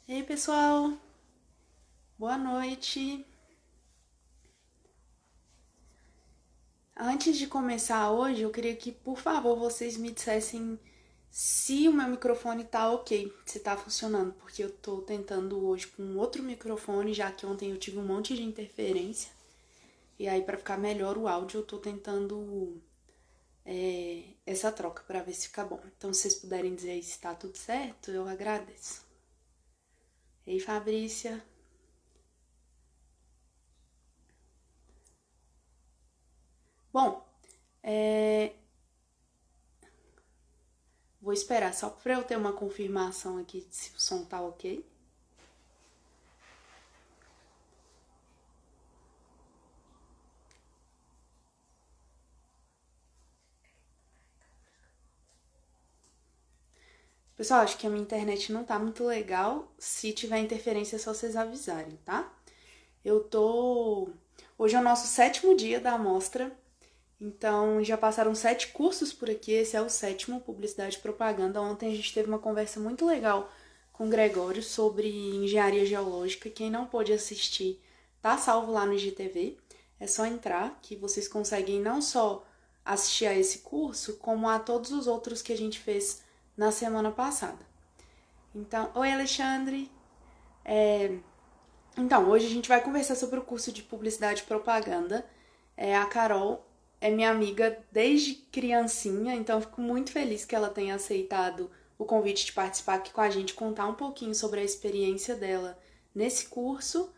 E aí, pessoal, boa noite. Antes de começar hoje, eu queria que, por favor, vocês me dissessem se o meu microfone tá ok, se tá funcionando, porque eu tô tentando hoje com outro microfone, já que ontem eu tive um monte de interferência. E aí, pra ficar melhor o áudio, eu tô tentando essa troca pra ver se fica bom. Então, se vocês puderem dizer aí se tá tudo certo, eu agradeço. Ei, Fabrícia. Bom, é, vou esperar só pra eu ter uma confirmação aqui de se o som tá ok. Pessoal, acho que a minha internet não tá muito legal. Se tiver interferência, é só vocês avisarem, tá? Eu tô. Hoje é o nosso sétimo dia da amostra, então já passaram 7 cursos por aqui. Esse é o sétimo, Publicidade e Propaganda. Ontem a gente teve uma conversa muito legal com o Gregório sobre engenharia geológica. Quem não pôde assistir, tá salvo lá no IGTV. É só entrar que vocês conseguem não só assistir a esse curso, como a todos os outros que a gente fez na semana passada. Então, oi Alexandre. Então, hoje a gente vai conversar sobre o curso de Publicidade e Propaganda. A Carol é minha amiga desde criancinha, então eu fico muito feliz que ela tenha aceitado o convite de participar aqui com a gente, contar um pouquinho sobre a experiência dela nesse curso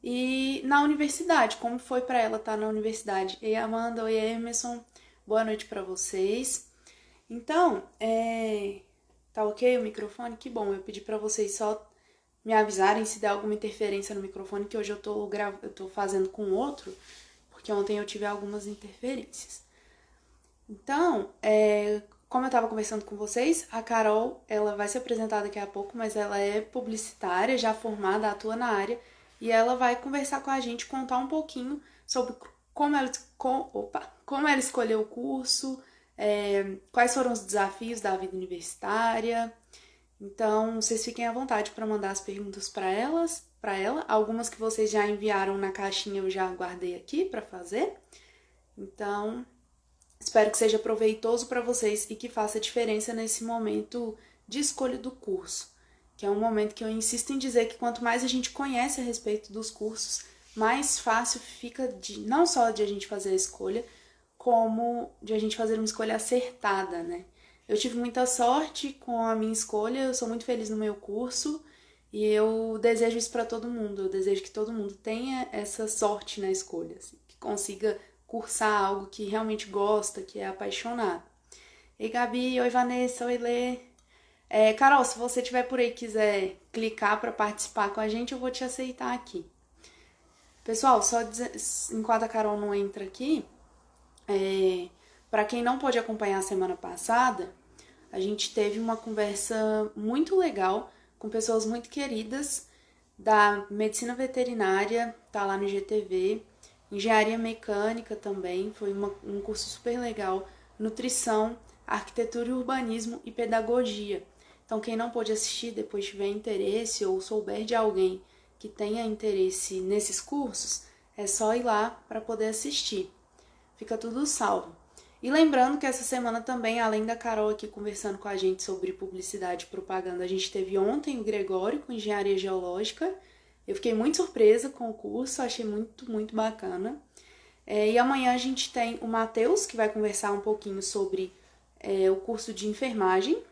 e na universidade, como foi para ela estar na universidade. Ei Amanda, oi Emerson, boa noite para vocês. Então, tá ok o microfone? Que bom, eu pedi para vocês só me avisarem se der alguma interferência no microfone, que hoje eu tô fazendo com outro, porque ontem eu tive algumas interferências. Então, como eu estava conversando com vocês, a Carol, ela vai se apresentar daqui a pouco, mas ela é publicitária, já formada, atua na área, e ela vai conversar com a gente, contar um pouquinho sobre como ela escolheu o curso, quais foram os desafios da vida universitária. Então, vocês fiquem à vontade para mandar as perguntas para ela. Algumas que vocês já enviaram na caixinha eu já guardei aqui para fazer. Então, espero que seja proveitoso para vocês e que faça diferença nesse momento de escolha do curso, que é um momento que eu insisto em dizer que quanto mais a gente conhece a respeito dos cursos, mais fácil fica de não só de a gente fazer a escolha, como de a gente fazer uma escolha acertada, né? Eu tive muita sorte com a minha escolha, eu sou muito feliz no meu curso e eu desejo isso para todo mundo. Eu desejo que todo mundo tenha essa sorte na escolha, assim, que consiga cursar algo que realmente gosta, que é apaixonado. Ei, Gabi, oi, Vanessa, oi, Lê. Carol, se você estiver por aí e quiser clicar para participar com a gente, eu vou te aceitar aqui. Pessoal, só dizer, enquanto a Carol não entra aqui, para quem não pôde acompanhar a semana passada, a gente teve uma conversa muito legal com pessoas muito queridas da medicina veterinária, tá lá no GTV, engenharia mecânica também, foi um curso super legal, nutrição, arquitetura e urbanismo e pedagogia. Então, quem não pôde assistir, depois tiver interesse ou souber de alguém que tenha interesse nesses cursos, é só ir lá para poder assistir. Fica tudo salvo. E lembrando que essa semana também, além da Carol aqui conversando com a gente sobre publicidade e propaganda, a gente teve ontem o Gregório com engenharia geológica. Eu fiquei muito surpresa com o curso, achei muito, muito bacana. E amanhã a gente tem o Matheus, que vai conversar um pouquinho sobre o curso de enfermagem.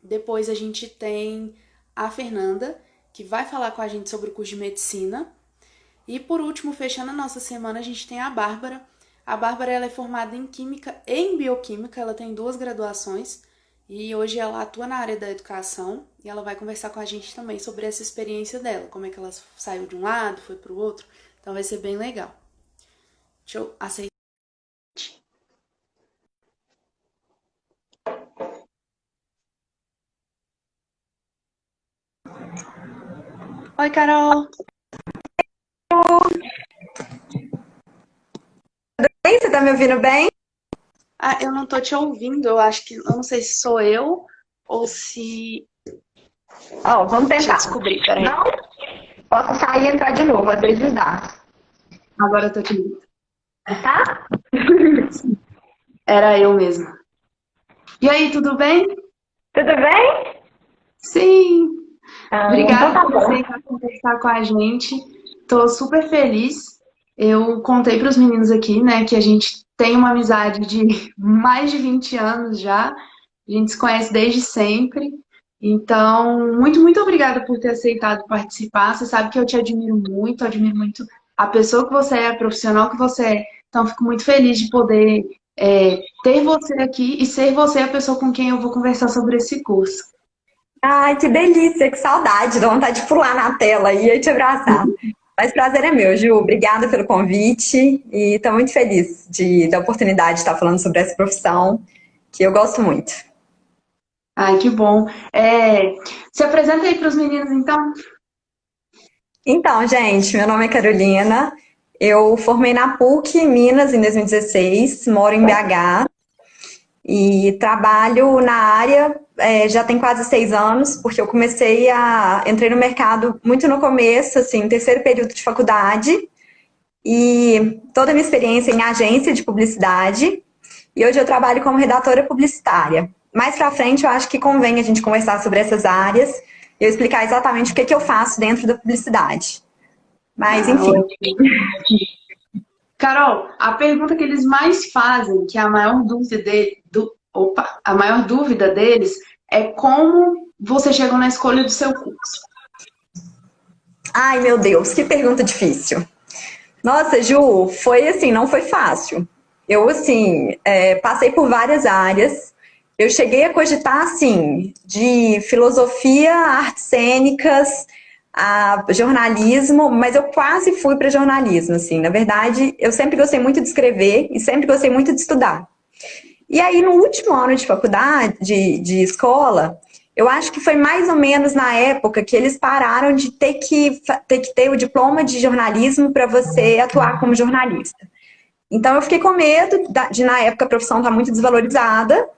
Depois a gente tem a Fernanda, que vai falar com a gente sobre o curso de medicina. E por último, fechando a nossa semana, a gente tem a Bárbara. A Bárbara ela é formada em Química e em Bioquímica, ela tem 2 graduações e hoje ela atua na área da educação e ela vai conversar com a gente também sobre essa experiência dela, como é que ela saiu de um lado, foi para o outro, então vai ser bem legal. Deixa eu aceitar. Oi, Carol! Bem, você tá me ouvindo bem? Ah, eu não tô te ouvindo, eu acho que, eu não sei se sou eu ou se... Ó, vamos Deixa eu tentar. descobrir, peraí. Não, posso sair e entrar de novo, às vezes dá. Agora eu tô aqui. Tá? Era eu mesma. E aí, tudo bem? Tudo bem? Sim. Então Obrigada tá por bom. aceitar conversar com a gente. Tô super feliz. Eu contei para os meninos aqui, né, que a gente tem uma amizade de mais de 20 anos já. A gente se conhece desde sempre. Então, muito obrigada por ter aceitado participar. Você sabe que eu te admiro muito a pessoa que você é, a profissional que você é. Então, fico muito feliz de poder ter você aqui e ser você a pessoa com quem eu vou conversar sobre esse curso. Ai, que delícia, que saudade, dá vontade de pular na tela e te abraçar. Mas prazer é meu, Ju. Obrigada pelo convite e estou muito feliz da oportunidade de estar falando sobre essa profissão, que eu gosto muito. Ai, que bom. Se apresenta aí para os meninos, então. Então, gente, meu nome é Carolina. Eu formei na PUC, Minas, em 2016, moro em BH e trabalho na área já tem quase 6 anos, porque eu entrei no mercado muito no começo, assim, terceiro período de faculdade, e toda a minha experiência em agência de publicidade, e hoje eu trabalho como redatora publicitária. Mais pra frente, eu acho que convém a gente conversar sobre essas áreas e eu explicar exatamente o que eu faço dentro da publicidade. Mas, Ah, enfim. ótimo. Carol, a pergunta que eles mais fazem, que é a maior a maior dúvida deles, é como você chegou na escolha do seu curso. Ai, meu Deus, que pergunta difícil. Nossa, Ju, foi assim, não foi fácil. Eu, assim, passei por várias áreas. Eu cheguei a cogitar, assim, de filosofia, artes cênicas, a jornalismo, mas eu quase fui para jornalismo, assim. Na verdade, eu sempre gostei muito de escrever e sempre gostei muito de estudar. E aí, no último ano de faculdade, de escola, eu acho que foi mais ou menos na época que eles pararam de ter que ter o diploma de jornalismo para você atuar como jornalista. Então, eu fiquei com medo de na época, a profissão estar muito desvalorizada.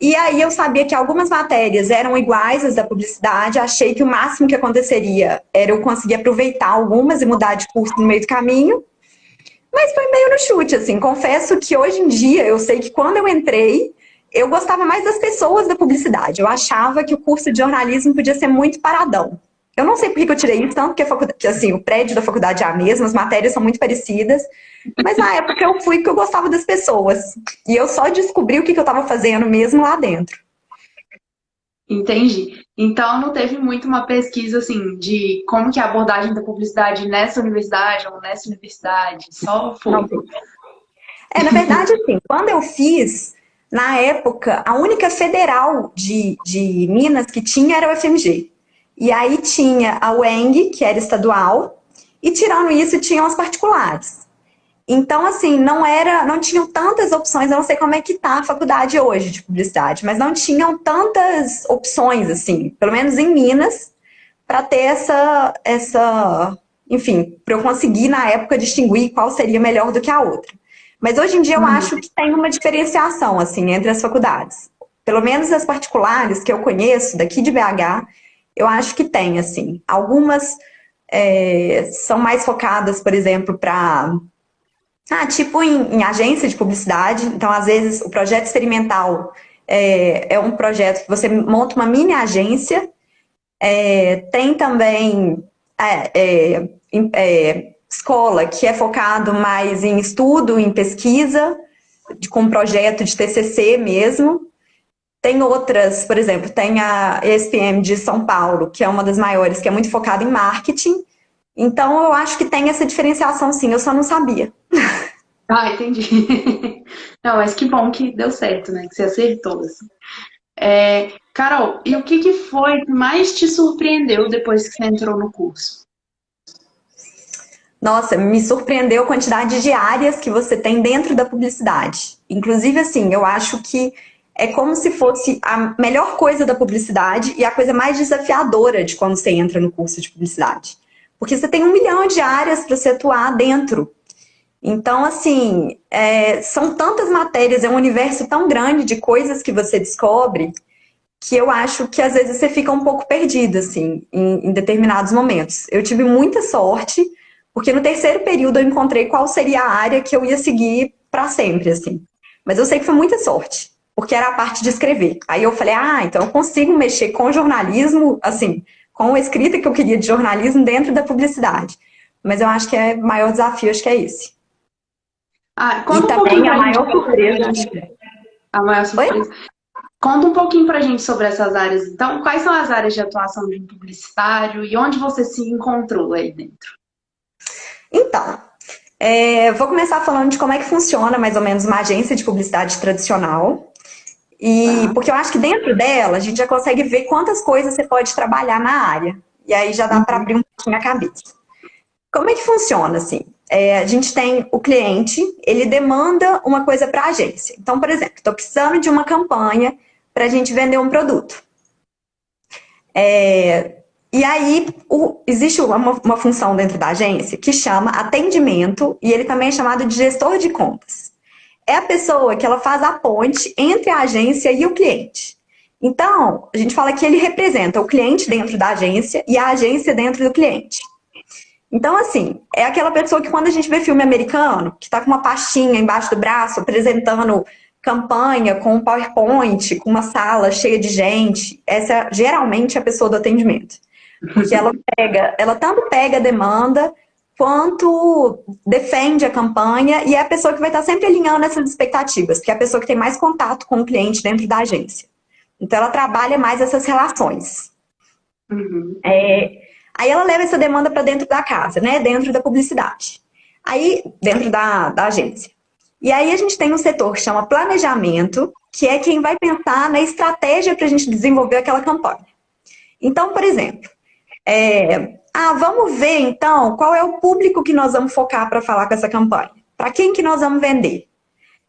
E aí, eu sabia que algumas matérias eram iguais às da publicidade. Achei que o máximo que aconteceria era eu conseguir aproveitar algumas e mudar de curso no meio do caminho. Mas foi meio no chute, assim. Confesso que hoje em dia eu sei que quando eu entrei, eu gostava mais das pessoas da publicidade. Eu achava que o curso de jornalismo podia ser muito paradão. Eu não sei por que eu tirei isso, tanto que assim, o prédio da faculdade é a mesma, as matérias são muito parecidas. Mas na época eu fui porque eu gostava das pessoas. E eu só descobri o que eu estava fazendo mesmo lá dentro. Entendi. Então, não teve muito uma pesquisa, assim, de como que é a abordagem da publicidade nessa universidade ou nessa universidade. Só Não foi. Na verdade, assim, quando eu fiz, na época, a única federal de Minas que tinha era o FMG. E aí tinha a UENG, que era estadual, e tirando isso, tinham as particulares. Então, assim, não tinham tantas opções, eu não sei como é que tá a faculdade hoje de publicidade, mas não tinham tantas opções, assim, pelo menos em Minas, para ter enfim, para eu conseguir na época distinguir qual seria melhor do que a outra. Mas hoje em dia eu acho que tem uma diferenciação, assim, entre as faculdades. Pelo menos as particulares que eu conheço daqui de BH, eu acho que tem, assim. Algumas são mais focadas, por exemplo, para tipo em agência de publicidade. Então, às vezes, o projeto experimental é um projeto que você monta uma mini agência. Tem também escola que é focado mais em estudo, em pesquisa, com projeto de TCC mesmo. Tem outras, por exemplo, tem a ESPM de São Paulo, que é uma das maiores, que é muito focada em marketing. Então, eu acho que tem essa diferenciação, sim, eu só não sabia. Ah, entendi. Não, mas que bom que deu certo, né? Que você acertou, assim. Carol, e o que foi que mais te surpreendeu depois que você entrou no curso? Nossa, me surpreendeu a quantidade de áreas que você tem dentro da publicidade. Inclusive, assim, eu acho que é como se fosse a melhor coisa da publicidade e a coisa mais desafiadora de quando você entra no curso de publicidade. Porque você tem 1 milhão de áreas para você atuar dentro. Então, assim, são tantas matérias, é um universo tão grande de coisas que você descobre que eu acho que às vezes você fica um pouco perdido, assim, em determinados momentos. Eu tive muita sorte, porque no terceiro período eu encontrei qual seria a área que eu ia seguir para sempre, assim. Mas eu sei que foi muita sorte, porque era a parte de escrever. Aí eu falei, então eu consigo mexer com jornalismo, assim, com a escrita que eu queria de jornalismo dentro da publicidade. Mas eu acho que o maior desafio, acho que é esse. E Conta um pouquinho também a pra gente maior surpresa. a maior Oi? surpresa. Conta um pouquinho pra gente sobre essas áreas. Então, quais são as áreas de atuação de um publicitário e onde você se encontrou aí dentro? Então, vou começar falando de como é que funciona mais ou menos uma agência de publicidade tradicional. Tá? Porque eu acho que dentro dela a gente já consegue ver quantas coisas você pode trabalhar na área. E aí já dá para abrir um pouquinho a cabeça. Como é que funciona assim? A gente tem o cliente, ele demanda uma coisa para a agência. Então, por exemplo, estou precisando de uma campanha para a gente vender um produto. E aí, existe uma função dentro da agência que chama atendimento, e ele também é chamado de gestor de contas. É a pessoa que ela faz a ponte entre a agência e o cliente. Então, a gente fala que ele representa o cliente dentro da agência e a agência dentro do cliente. Então, assim, é aquela pessoa que quando a gente vê filme americano, que está com uma pastinha embaixo do braço, apresentando campanha com um PowerPoint, com uma sala cheia de gente, essa geralmente é a pessoa do atendimento. Porque ela tanto pega a demanda, quanto defende a campanha, e é a pessoa que vai estar sempre alinhando essas expectativas, porque é a pessoa que tem mais contato com o cliente dentro da agência. Então, ela trabalha mais essas relações. Uhum. Aí ela leva essa demanda para dentro da casa, né? Dentro da publicidade. Aí, dentro da agência. E aí a gente tem um setor que chama planejamento, que é quem vai pensar na estratégia para a gente desenvolver aquela campanha. Então, por exemplo, vamos ver então qual é o público que nós vamos focar para falar com essa campanha. Para quem que nós vamos vender?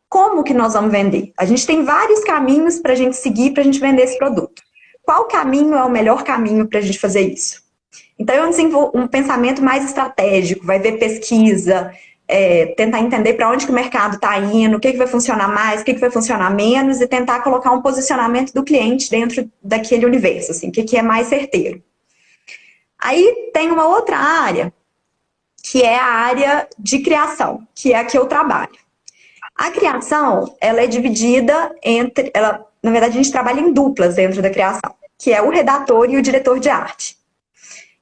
Como que nós vamos vender? A gente tem vários caminhos para a gente seguir para a gente vender esse produto. Qual caminho é o melhor caminho para a gente fazer isso? Então, eu desenvolvo um pensamento mais estratégico, vai ver pesquisa, tentar entender para onde que o mercado está indo, o que vai funcionar mais, o que vai funcionar menos, e tentar colocar um posicionamento do cliente dentro daquele universo, assim, o que é mais certeiro. Aí tem uma outra área, que é a área de criação, que é a que eu trabalho. A criação, ela é dividida na verdade, a gente trabalha em duplas dentro da criação, que é o redator e o diretor de arte.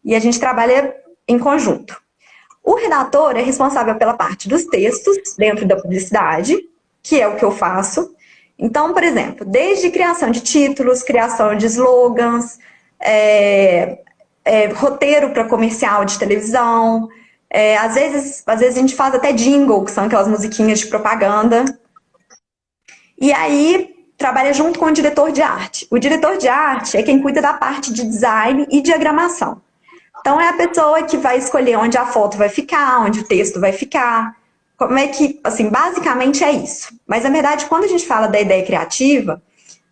E a gente trabalha em conjunto. O redator é responsável pela parte dos textos dentro da publicidade, que é o que eu faço. Então, por exemplo, desde criação de títulos, criação de slogans, roteiro para comercial de televisão, às vezes a gente faz até jingle, que são aquelas musiquinhas de propaganda. E aí trabalha junto com o diretor de arte. O diretor de arte é quem cuida da parte de design e diagramação. Então, é a pessoa que vai escolher onde a foto vai ficar, onde o texto vai ficar. Como é que, assim, basicamente é isso. Mas, na verdade, quando a gente fala da ideia criativa,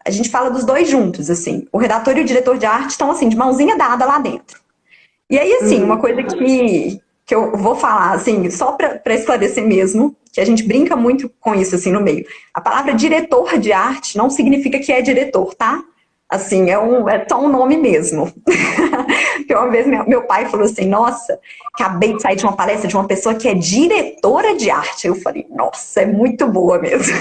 a gente fala dos dois juntos, assim. O redator e o diretor de arte estão, assim, de mãozinha dada lá dentro. E aí, assim, uma coisa que eu vou falar, assim, só para esclarecer mesmo, que a gente brinca muito com isso, assim, no meio. A palavra diretor de arte não significa que é diretor, tá? Assim, é só um nome mesmo. Porque uma vez meu pai falou assim, nossa, acabei de sair de uma palestra de uma pessoa que é diretora de arte. Eu falei, nossa, é muito boa mesmo.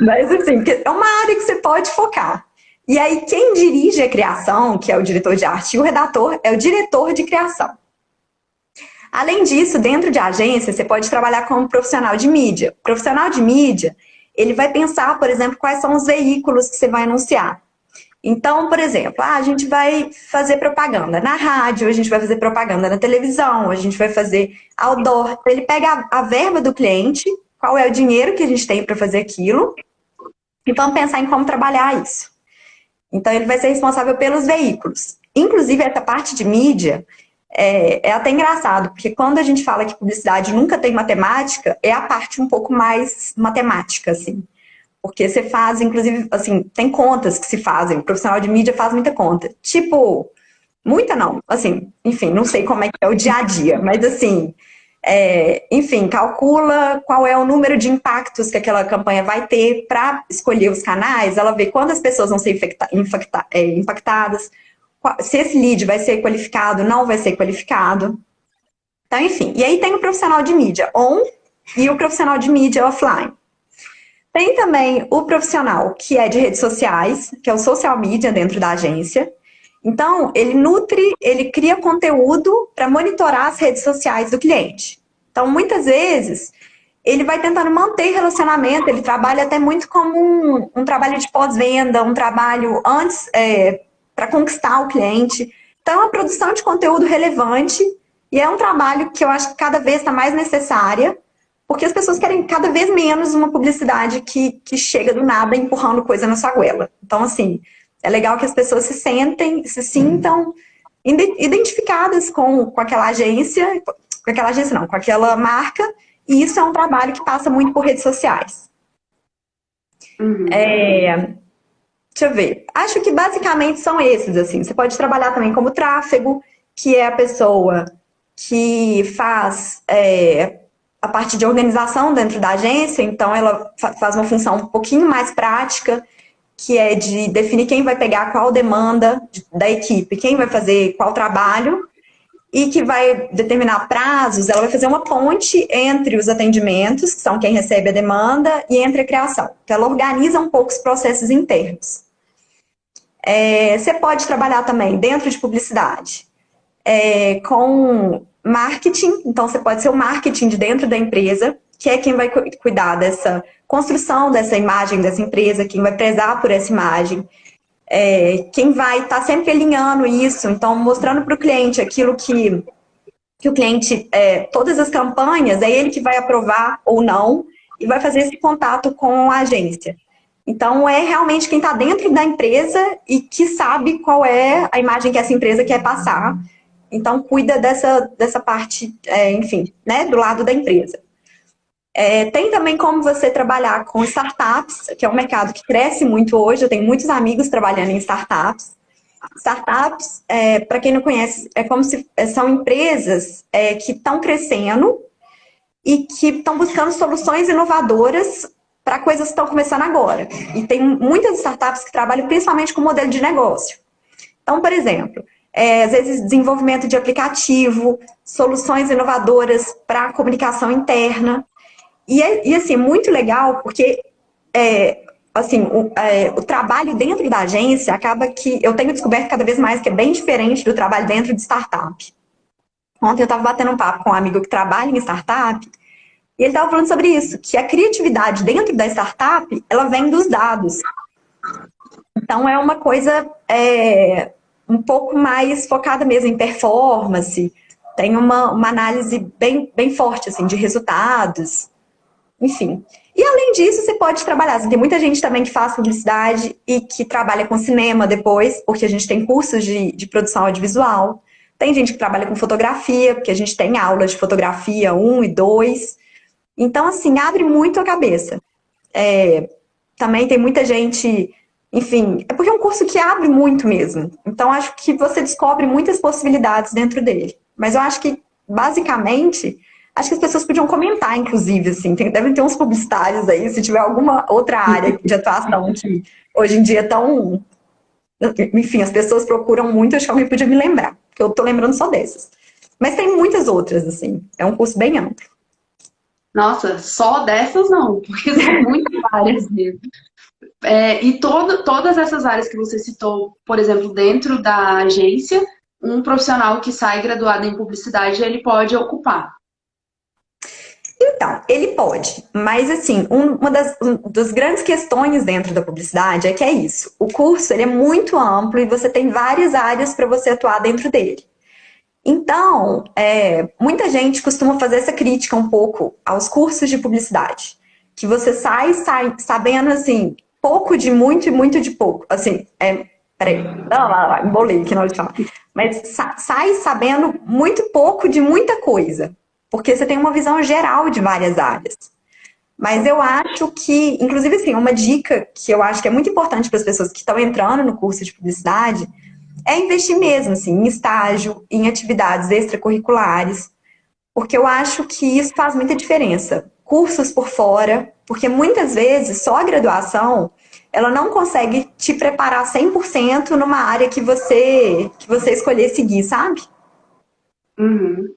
Mas assim, porque é uma área que você pode focar. E aí, quem dirige a criação, que é o diretor de arte, e o redator é o diretor de criação. Além disso, dentro de agência, você pode trabalhar como profissional de mídia. O profissional de mídia, ele vai pensar, por exemplo, quais são os veículos que você vai anunciar. Então, por exemplo, a gente vai fazer propaganda na rádio, a gente vai fazer propaganda na televisão, a gente vai fazer outdoor. Ele pega a verba do cliente, qual é o dinheiro que a gente tem para fazer aquilo, e vamos pensar em como trabalhar isso. Então, ele vai ser responsável pelos veículos. Inclusive, essa parte de mídia é até engraçado, porque quando a gente fala que publicidade nunca tem matemática, é a parte um pouco mais matemática, assim. Porque você faz, inclusive, assim, tem contas que se fazem. O profissional de mídia faz muita conta. Tipo, muita não. Assim, enfim, não sei como é que é o dia a dia. Mas, assim, Enfim, calcula qual é o número de impactos que aquela campanha vai ter para escolher os canais, ela vê quantas pessoas vão ser impactadas, se esse lead vai ser qualificado, não vai ser qualificado. Então, enfim, e aí tem o profissional de mídia on e o profissional de mídia offline. Tem também o profissional que é de redes sociais, que é o social media dentro da agência. Então, ele cria conteúdo para monitorar as redes sociais do cliente. Então, muitas vezes, ele vai tentando manter relacionamento, ele trabalha até muito como um trabalho de pós-venda, um trabalho antes para conquistar o cliente. Então, é uma produção de conteúdo relevante e é um trabalho que eu acho que cada vez está mais necessária, porque as pessoas querem cada vez menos uma publicidade que chega do nada empurrando coisa na sua goela. Então, assim, é legal que as pessoas se sintam identificadas com aquela agência, com aquela marca, e isso é um trabalho que passa muito por redes sociais. Uhum. Deixa eu ver. Acho que basicamente são esses, assim. Você pode trabalhar também como tráfego, que é a pessoa que faz a parte de organização dentro da agência, então ela faz uma função um pouquinho mais prática, que é de definir quem vai pegar qual demanda da equipe, quem vai fazer qual trabalho, e que vai determinar prazos, ela vai fazer uma ponte entre os atendimentos, que são quem recebe a demanda, e entre a criação. Então, ela organiza um pouco os processos internos. Você pode trabalhar também dentro de publicidade, com marketing, então você pode ser o marketing de dentro da empresa, que é quem vai cuidar dessa construção dessa imagem dessa empresa, quem vai prezar por essa imagem, quem vai estar sempre alinhando isso, então mostrando para o cliente aquilo que o cliente, todas as campanhas, é ele que vai aprovar ou não, e vai fazer esse contato com a agência. Então, é realmente quem está dentro da empresa e que sabe qual é a imagem que essa empresa quer passar. Então, cuida dessa parte, enfim, né, do lado da empresa. Tem também como você trabalhar com startups, que é um mercado que cresce muito hoje. Eu tenho muitos amigos trabalhando em startups. Startups, para quem não conhece, são empresas que estão crescendo e que estão buscando soluções inovadoras para coisas que estão começando agora. E tem muitas startups que trabalham principalmente com modelo de negócio. Então, por exemplo, às vezes desenvolvimento de aplicativo, soluções inovadoras para comunicação interna. E assim, muito legal, porque assim, o trabalho dentro da agência acaba que eu tenho descoberto cada vez mais que é bem diferente do trabalho dentro de startup. Ontem eu estava batendo um papo com um amigo que trabalha em startup, e ele estava falando sobre isso, que a criatividade dentro da startup, ela vem dos dados. Então, é uma coisa um pouco mais focada mesmo em performance, tem uma análise bem forte, assim, de resultados, enfim. E, além disso, você pode trabalhar. Tem muita gente também que faz publicidade e que trabalha com cinema depois, porque a gente tem cursos de produção audiovisual. Tem gente que trabalha com fotografia, porque a gente tem aulas de fotografia 1 e 2. Então, assim, abre muito a cabeça. Também tem muita gente, enfim, é porque é um curso que abre muito mesmo. Então, acho que você descobre muitas possibilidades dentro dele. Mas eu acho que, basicamente, acho que as pessoas podiam comentar, inclusive, assim, devem ter uns publicitários aí, se tiver alguma outra área de atuação que hoje em dia estão... Enfim, as pessoas procuram muito, acho que alguém podia me lembrar, porque eu tô lembrando só dessas. Mas tem muitas outras, assim, é um curso bem amplo. Nossa, só dessas não, porque são muitas áreas mesmo. E todas essas áreas que você citou, por exemplo, dentro da agência, um profissional que sai graduado em publicidade, ele pode ocupar. Então, ele pode, mas assim, uma das grandes questões dentro da publicidade é que é isso. O curso ele é muito amplo e você tem várias áreas para você atuar dentro dele. Então, muita gente costuma fazer essa crítica um pouco aos cursos de publicidade. Que você sai sabendo, assim, pouco de muito e muito de pouco. Assim, peraí, não, embolei que não de falar. Mas sai sabendo muito pouco de muita coisa. Porque você tem uma visão geral de várias áreas. Mas eu acho que, inclusive, assim, uma dica que eu acho que é muito importante para as pessoas que estão entrando no curso de publicidade é investir mesmo, assim, em estágio, em atividades extracurriculares. porque eu acho que isso faz muita diferença. Cursos por fora, porque muitas vezes só a graduação, ela não consegue te preparar 100% numa área que você escolher seguir, sabe? Uhum.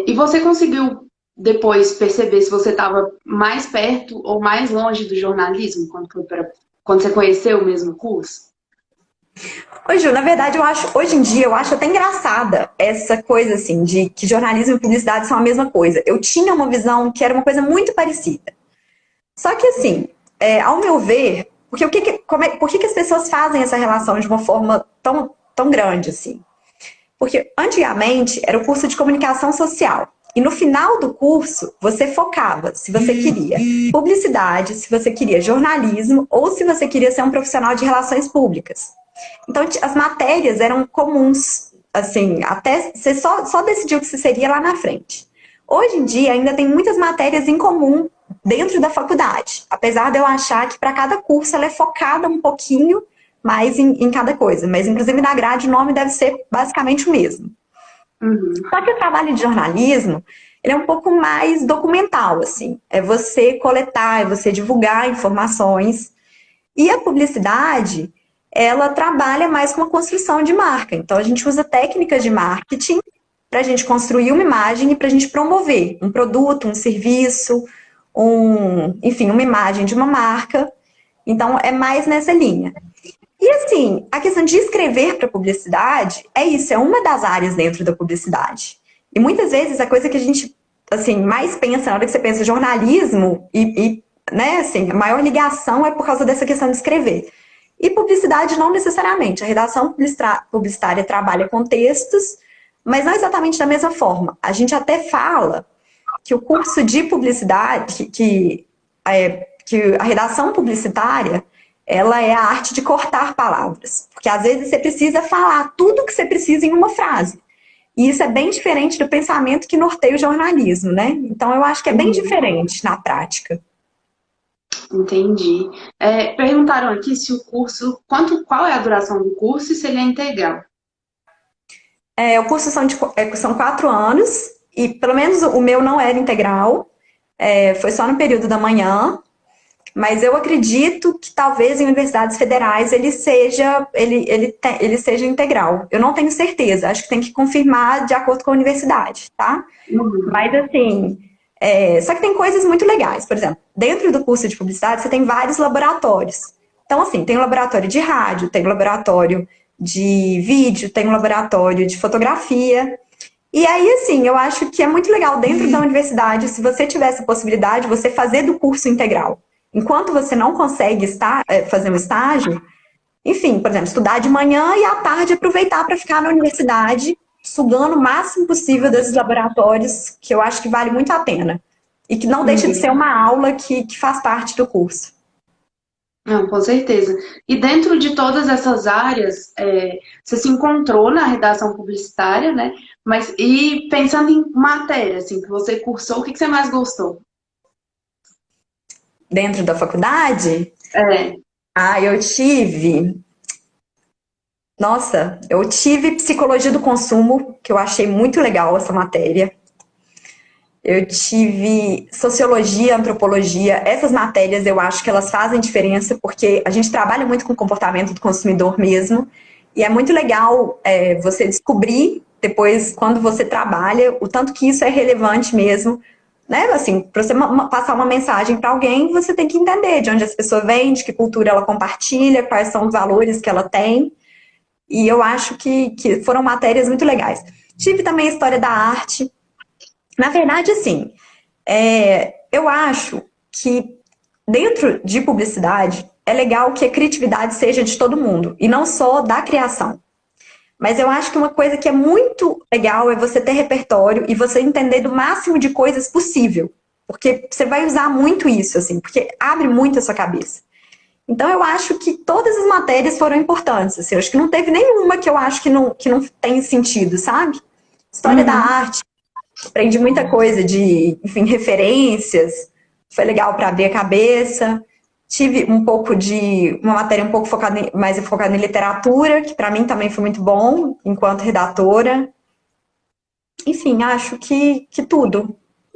E você conseguiu depois perceber se você estava mais perto ou mais longe do jornalismo quando você conheceu o mesmo curso? Ô, Ju, na verdade, hoje em dia, eu acho até engraçada essa coisa, assim, de que jornalismo e publicidade são a mesma coisa. Eu tinha uma visão que era uma coisa muito parecida. Só que, assim, ao meu ver, porque por que as pessoas fazem essa relação de uma forma tão grande, assim? Porque antigamente era o curso de comunicação social. E no final do curso, você focava se você queria publicidade, se você queria jornalismo ou se você queria ser um profissional de relações públicas. Então, as matérias eram comuns, assim, até você só decidiu o que você seria lá na frente. Hoje em dia, ainda tem muitas matérias em comum dentro da faculdade, apesar de eu achar que para cada curso ela é focada um pouquinho mais em cada coisa. Mas, inclusive, na grade, o nome deve ser basicamente o mesmo. Uhum. Só que o trabalho de jornalismo, ele é um pouco mais documental, assim. É você coletar, é você divulgar informações. E a publicidade, ela trabalha mais com a construção de marca. Então, a gente usa técnicas de marketing para a gente construir uma imagem e para a gente promover um produto, um serviço, enfim, uma imagem de uma marca. Então, é mais nessa linha. E assim, a questão de escrever para publicidade é isso, é uma das áreas dentro da publicidade. E muitas vezes a coisa que a gente assim mais pensa na hora que você pensa jornalismo né, assim, a maior ligação é por causa dessa questão de escrever. E publicidade não necessariamente. A redação publicitária trabalha com textos, mas não exatamente da mesma forma. A gente até fala que o curso de publicidade, que a redação publicitária, ela é a arte de cortar palavras. Porque às vezes você precisa falar tudo que você precisa em uma frase. E isso é bem diferente do pensamento que norteia o jornalismo, né? Então eu acho que é bem diferente na prática. Entendi. Perguntaram aqui se o curso, qual é a duração do curso e se ele é integral. O curso são 4 anos, e pelo menos o meu não era integral, foi só no período da manhã, mas eu acredito que talvez em universidades federais ele seja integral. Eu não tenho certeza, acho que tem que confirmar de acordo com a universidade, tá? Uhum. Mas assim, só que tem coisas muito legais. Por exemplo, dentro do curso de publicidade você tem vários laboratórios. Então, assim, tem um laboratório de rádio, tem um laboratório de vídeo, tem um laboratório de fotografia. E aí, assim, eu acho que é muito legal dentro da universidade, se você tiver essa possibilidade, você fazer do curso integral. Enquanto você não consegue fazer um estágio, enfim, por exemplo, estudar de manhã e à tarde aproveitar para ficar na universidade, sugando o máximo possível desses laboratórios, que eu acho que vale muito a pena. E que não deixa de ser Uhum. uma aula que faz parte do curso. Não, com certeza. E dentro de todas essas áreas, você se encontrou na redação publicitária, né? E pensando em matéria, assim, que você cursou, o que você mais gostou? Dentro da faculdade, É. eu tive. Nossa, eu tive psicologia do consumo, que eu achei muito legal essa matéria. Eu tive sociologia, antropologia. Essas matérias eu acho que elas fazem diferença porque a gente trabalha muito com o comportamento do consumidor mesmo. E é muito legal você descobrir depois, quando você trabalha, o tanto que isso é relevante mesmo. Né? Assim, para você passar uma mensagem para alguém, você tem que entender de onde essa pessoa vem, de que cultura ela compartilha, quais são os valores que ela tem. E eu acho que foram matérias muito legais. Tive também a história da arte. Na verdade, assim, eu acho que dentro de publicidade é legal que a criatividade seja de todo mundo e não só da criação. Mas eu acho que uma coisa que é muito legal é você ter repertório e você entender do máximo de coisas possível. Porque você vai usar muito isso, assim, porque abre muito a sua cabeça. Então eu acho que todas as matérias foram importantes. Assim, eu acho que não teve nenhuma que eu acho que não tem sentido, sabe? História da Uhum. arte, aprendi muita coisa de, enfim, referências. Foi legal para abrir a cabeça. Tive uma matéria um pouco mais focada em literatura, que para mim também foi muito bom, enquanto redatora. Enfim, acho que tudo.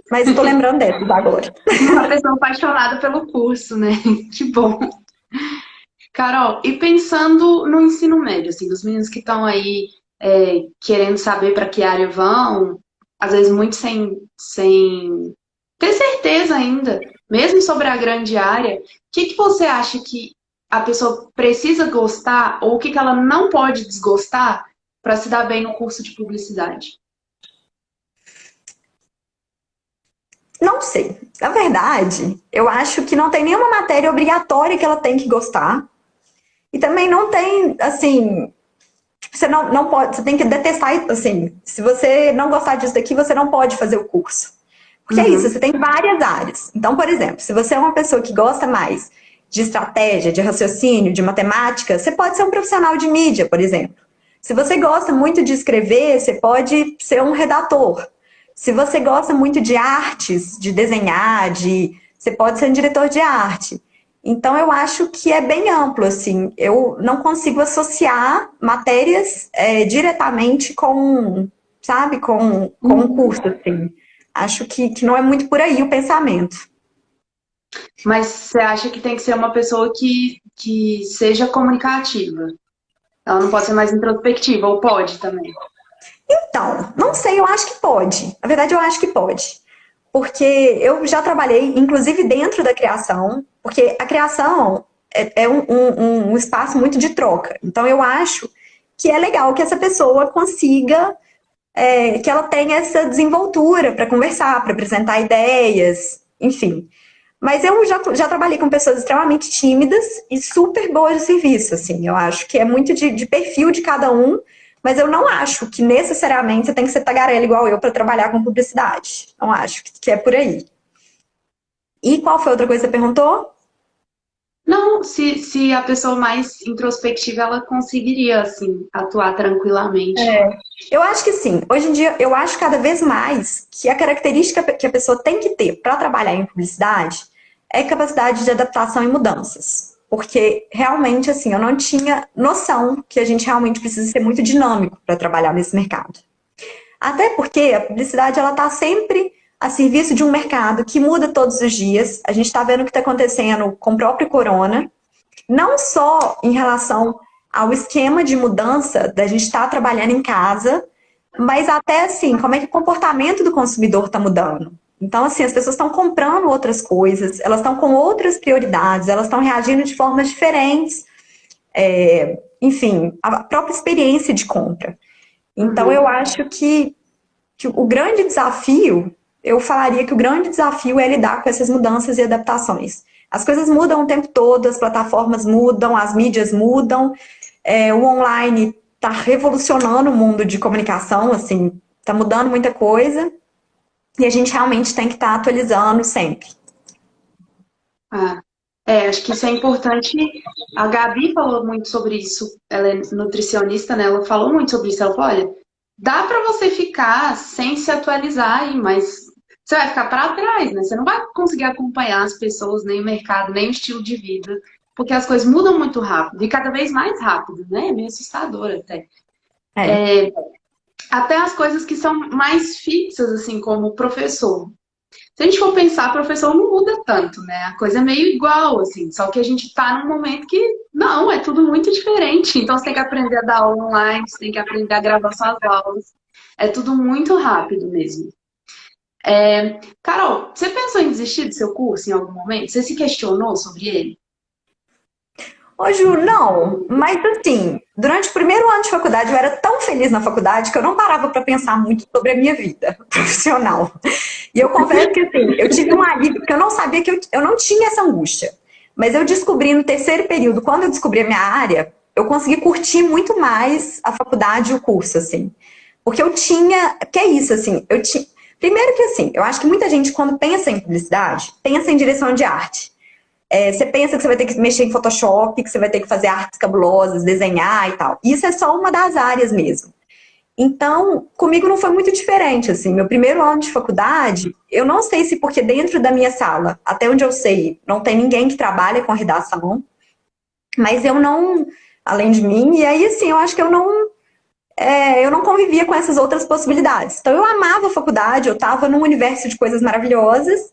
Mas eu tô lembrando dessas agora. Uma pessoa apaixonada pelo curso, né? Que bom. Carol, e pensando no ensino médio, assim, dos meninos que estão aí querendo saber para que área vão, às vezes muito sem ter certeza ainda, mesmo sobre a grande área, o que que você acha que a pessoa precisa gostar ou o que que ela não pode desgostar para se dar bem no curso de publicidade? Não sei. Na verdade, eu acho que não tem nenhuma matéria obrigatória que ela tem que gostar. E também não tem, assim, você não pode, você tem que detestar, assim, se você não gostar disso daqui, você não pode fazer o curso. Porque é isso, Uhum. você tem várias áreas. Então, por exemplo, se você é uma pessoa que gosta mais de estratégia, de raciocínio, de matemática, você pode ser um profissional de mídia, por exemplo. Se você gosta muito de escrever, você pode ser um redator. Se você gosta muito de artes, de desenhar, você pode ser um diretor de arte. Então, eu acho que é bem amplo, assim. Eu não consigo associar matérias diretamente com, sabe, com um Uhum. curso, assim. Acho que não é muito por aí o pensamento. Mas você acha que tem que ser uma pessoa que seja comunicativa? Ela não pode ser mais introspectiva, ou pode também? Então, não sei, eu acho que pode. Na verdade, eu acho que pode. Porque eu já trabalhei, inclusive dentro da criação, porque a criação é um espaço muito de troca. Então, eu acho que é legal que essa pessoa consiga, que ela tenha essa desenvoltura para conversar, para apresentar ideias, enfim. Mas eu já trabalhei com pessoas extremamente tímidas e super boas de serviço, assim. Eu acho que é muito de perfil de cada um, mas eu não acho que necessariamente você tem que ser tagarela igual eu para trabalhar com publicidade. Não acho que é por aí. E qual foi a outra coisa que você perguntou? Não, se a pessoa mais introspectiva, ela conseguiria, assim, atuar tranquilamente. Eu acho que sim. Hoje em dia, eu acho cada vez mais que a característica que a pessoa tem que ter para trabalhar em publicidade é capacidade de adaptação e mudanças. Porque realmente, assim, eu não tinha noção que a gente realmente precisa ser muito dinâmico para trabalhar nesse mercado. Até porque a publicidade ela está sempre a serviço de um mercado que muda todos os dias. A gente está vendo o que está acontecendo com o próprio corona, não só em relação ao esquema de mudança da gente estar trabalhando em casa, mas até assim, como é que o comportamento do consumidor está mudando. Então, assim, as pessoas estão comprando outras coisas, elas estão com outras prioridades, elas estão reagindo de formas diferentes, enfim, a própria experiência de compra. Então, eu Uhum. acho que o grande desafio, eu falaria que o grande desafio é lidar com essas mudanças e adaptações. As coisas mudam o tempo todo, as plataformas mudam, as mídias mudam, o online está revolucionando o mundo de comunicação, assim, está mudando muita coisa e a gente realmente tem que estar atualizando sempre. Ah, acho que isso é importante. A Gabi falou muito sobre isso. Ela é nutricionista, né? Ela falou muito sobre isso. Ela falou, olha, dá para você ficar sem se atualizar aí, mas você vai ficar para trás, né? Você não vai conseguir acompanhar as pessoas, nem o mercado, nem o estilo de vida, porque as coisas mudam muito rápido e cada vez mais rápido, né? É meio assustador até. É, Até as coisas que são mais fixas, assim, como o professor. Se a gente for pensar, professor não muda tanto, né? A coisa é meio igual, assim, só que a gente tá num momento que não, é tudo muito diferente. Então você tem que aprender a dar aula online, você tem que aprender a gravar suas aulas. É tudo muito rápido mesmo. Carol, você pensou em desistir do seu curso em algum momento? Você se questionou sobre ele? Ô, Ju, não, mas assim, durante o primeiro ano de faculdade eu era tão feliz na faculdade que eu não parava para pensar muito sobre a minha vida profissional. E eu confesso que assim, eu tive um alívio, porque eu não sabia que eu não tinha essa angústia. Mas eu descobri no terceiro período, quando eu descobri a minha área, eu consegui curtir muito mais a faculdade e o curso, assim. Porque eu tinha, que é isso, assim, eu tinha. Primeiro que assim, eu acho que muita gente, quando pensa em publicidade, pensa em direção de arte. Você pensa que você vai ter que mexer em Photoshop, que você vai ter que fazer artes cabulosas, desenhar e tal. Isso é só uma das áreas mesmo. Então, comigo não foi muito diferente, assim. Meu primeiro ano de faculdade, eu não sei se porque dentro da minha sala, até onde eu sei, não tem ninguém que trabalha com redação, mas eu não, além de mim, e aí, assim, eu acho que eu não convivia com essas outras possibilidades. Então eu amava a faculdade, eu estava num universo de coisas maravilhosas,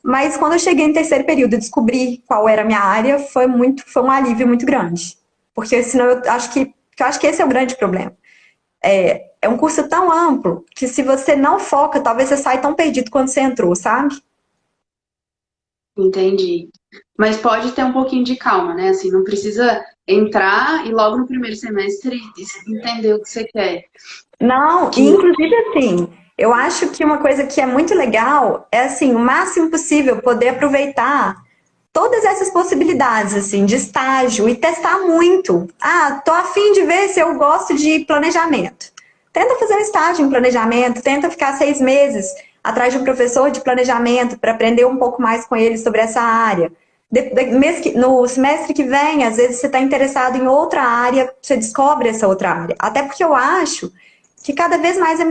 mas quando eu cheguei no terceiro período e descobri qual era a minha área, foi um alívio muito grande. Porque senão eu acho que esse é o grande problema. É um curso tão amplo que se você não foca, talvez você saia tão perdido quando você entrou, sabe? Entendi. Mas pode ter um pouquinho de calma, né? Assim, não precisa entrar e logo no primeiro semestre entender o que você quer. Não, e Que, inclusive assim, eu acho que uma coisa que é muito legal é assim, o máximo possível poder aproveitar todas essas possibilidades assim de estágio e testar muito. Ah, tô a fim de ver se eu gosto de planejamento. Tenta fazer um estágio em planejamento, tenta ficar 6 meses atrás de um professor de planejamento para aprender um pouco mais com ele sobre essa área. No semestre que vem, às vezes você está interessado em outra área, você descobre essa outra área. Até porque eu acho que cada vez mais é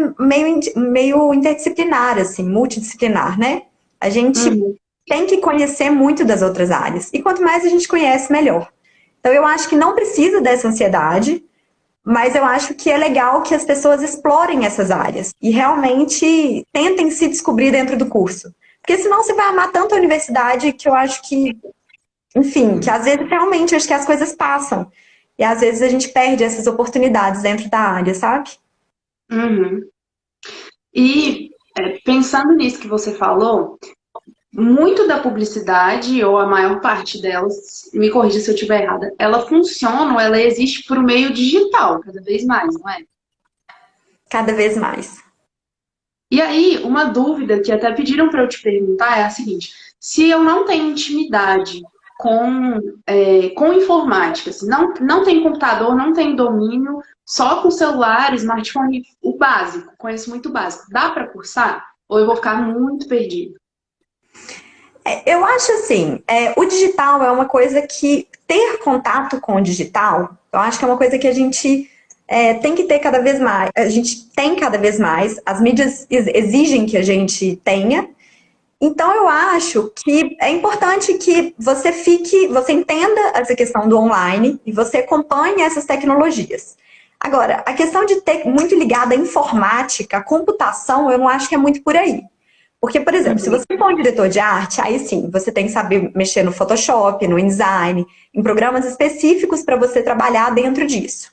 meio interdisciplinar, assim, multidisciplinar, né? A gente uhum, tem que conhecer muito das outras áreas. E quanto mais a gente conhece, melhor. Então, eu acho que não precisa dessa ansiedade, mas eu acho que é legal que as pessoas explorem essas áreas e realmente tentem se descobrir dentro do curso. Porque senão você vai amar tanto a universidade que eu acho que, enfim, que às vezes realmente acho que as coisas passam. E às vezes a gente perde essas oportunidades dentro da área, sabe? uhum. E pensando nisso que você falou, muito da publicidade, ou a maior parte delas, me corrija se eu estiver errada, ela funciona ou ela existe por meio digital, cada vez mais, não é? Cada vez mais. E aí, uma dúvida que até pediram para eu te perguntar é a seguinte: se eu não tenho intimidade com informática, assim, não tenho computador, não tenho domínio, só com celular, smartphone, o básico, conheço muito o básico, dá para cursar? Ou eu vou ficar muito perdido? Eu acho assim, o digital é uma coisa que ter contato com o digital, eu acho que é uma coisa que a gente tem que ter cada vez mais. A gente tem cada vez mais, as mídias exigem que a gente tenha. Então eu acho que é importante que você entenda essa questão do online e você acompanhe essas tecnologias. Agora, a questão de ter muito ligada à informática, à computação, eu não acho que é muito por aí. Porque, por exemplo, se Uhum. você for um diretor de arte, aí sim, você tem que saber mexer no Photoshop, no InDesign, em programas específicos para você trabalhar dentro disso.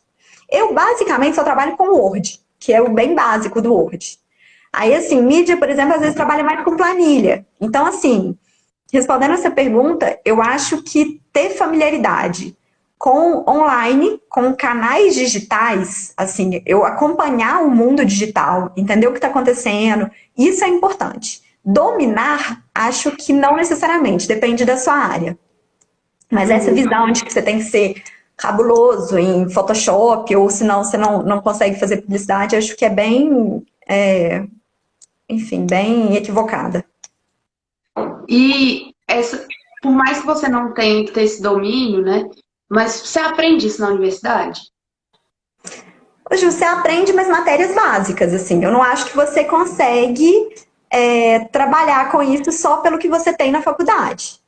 Eu, basicamente, só trabalho com Word, que é o bem básico do Word. Aí, assim, mídia, por exemplo, às vezes trabalha mais com planilha. Então, assim, respondendo essa pergunta, eu acho que ter familiaridade com online, com canais digitais, assim, eu acompanhar o mundo digital, entender o que está acontecendo, isso é importante. Dominar, acho que não necessariamente, depende da sua área. Mas essa Uhum. visão de que você tem que ser cabuloso em Photoshop, ou senão você não consegue fazer publicidade, acho que é bem, enfim, bem equivocada. E por mais que você não tenha que ter esse domínio, né? Mas você aprende isso na universidade? Hoje você aprende umas matérias básicas, assim. Eu não acho que você consegue trabalhar com isso só pelo que você tem na faculdade.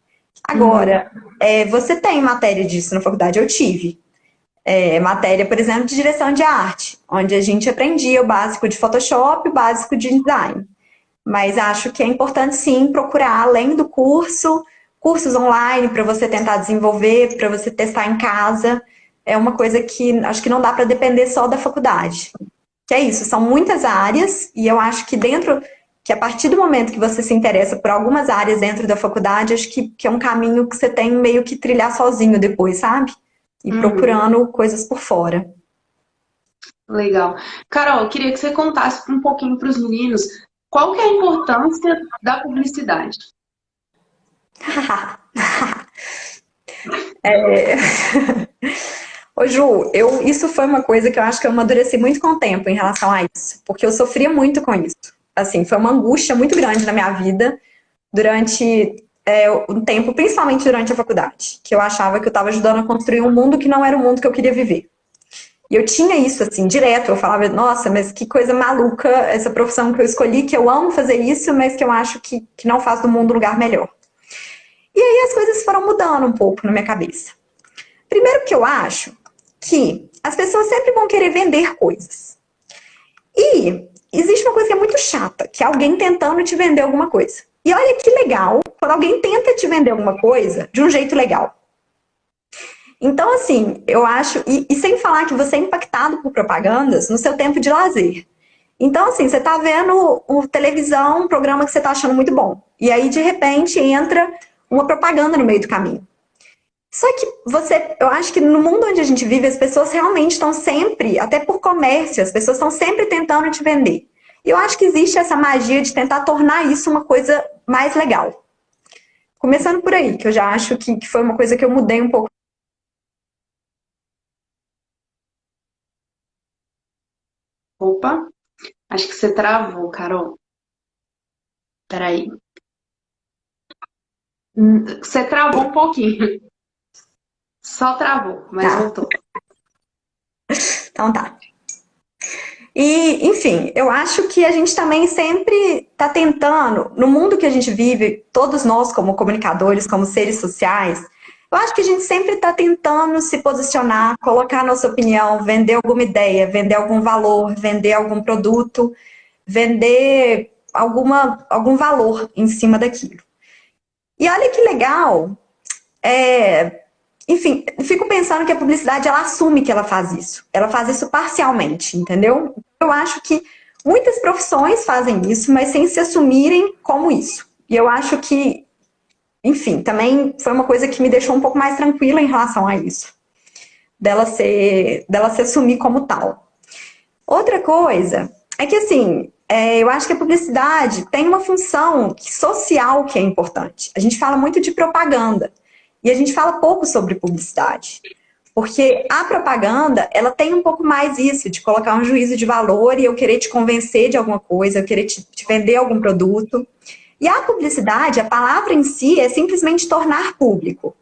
Uhum. Agora, você tem matéria disso na faculdade? Eu tive. Matéria, por exemplo, de direção de arte, onde a gente aprendia o básico de Photoshop, o básico de design. Mas acho que é importante sim procurar, além do curso, cursos online para você tentar desenvolver, para você testar em casa. É uma coisa que acho que não dá para depender só da faculdade. Que é isso, são muitas áreas, e eu acho que a partir do momento que você se interessa por algumas áreas dentro da faculdade, acho que é um caminho que você tem meio que trilhar sozinho depois, sabe? E Uhum. procurando coisas por fora. Legal. Carol, eu queria que você contasse um pouquinho para os meninos qual que é a importância da publicidade. Ô Ju, isso foi uma coisa que eu acho que eu amadureci muito com o tempo em relação a isso, porque eu sofria muito com isso. Assim, foi uma angústia muito grande na minha vida durante um tempo, principalmente durante a faculdade, que eu achava que eu estava ajudando a construir um mundo que não era o mundo que eu queria viver. E eu tinha isso, assim, direto. Eu falava, nossa, mas que coisa maluca essa profissão que eu escolhi, que eu amo fazer isso, mas que eu acho que não faz do mundo um lugar melhor. E aí as coisas foram mudando um pouco na minha cabeça. Primeiro que eu acho que as pessoas sempre vão querer vender coisas. E existe uma coisa que é muito chata, que é alguém tentando te vender alguma coisa. E olha que legal quando alguém tenta te vender alguma coisa de um jeito legal. Então, assim, eu acho, e sem falar que você é impactado por propagandas no seu tempo de lazer. Então, assim, você tá vendo o televisão, um programa que você tá achando muito bom. E aí, de repente, entra uma propaganda no meio do caminho. Só que eu acho que no mundo onde a gente vive, as pessoas realmente estão sempre, até por comércio, as pessoas estão sempre tentando te vender. E eu acho que existe essa magia de tentar tornar isso uma coisa mais legal. Começando por aí, que eu já acho que foi uma coisa que eu mudei um pouco. Opa, acho que você travou, Carol. Peraí. Você travou um pouquinho. Só travou, mas Tá, voltou. então tá. E, enfim, eu acho que a gente também sempre está tentando, no mundo que a gente vive, todos nós como comunicadores, como seres sociais, eu acho que a gente sempre está tentando se posicionar, colocar a nossa opinião, vender alguma ideia, vender algum valor, vender algum produto, vender algum valor em cima daquilo. E olha que legal, enfim, fico pensando que a publicidade ela assume que ela faz isso. Ela faz isso parcialmente, entendeu? Eu acho que muitas profissões fazem isso, mas sem se assumirem como isso. E eu acho que, enfim, também foi uma coisa que me deixou um pouco mais tranquila em relação a isso, dela se assumir como tal. Outra coisa é que, assim, eu acho que a publicidade tem uma função social que é importante. A gente fala muito de propaganda e a gente fala pouco sobre publicidade. Porque a propaganda, ela tem um pouco mais isso, de colocar um juízo de valor e eu querer te convencer de alguma coisa, eu querer te vender algum produto. E a publicidade, a palavra em si, é simplesmente tornar público.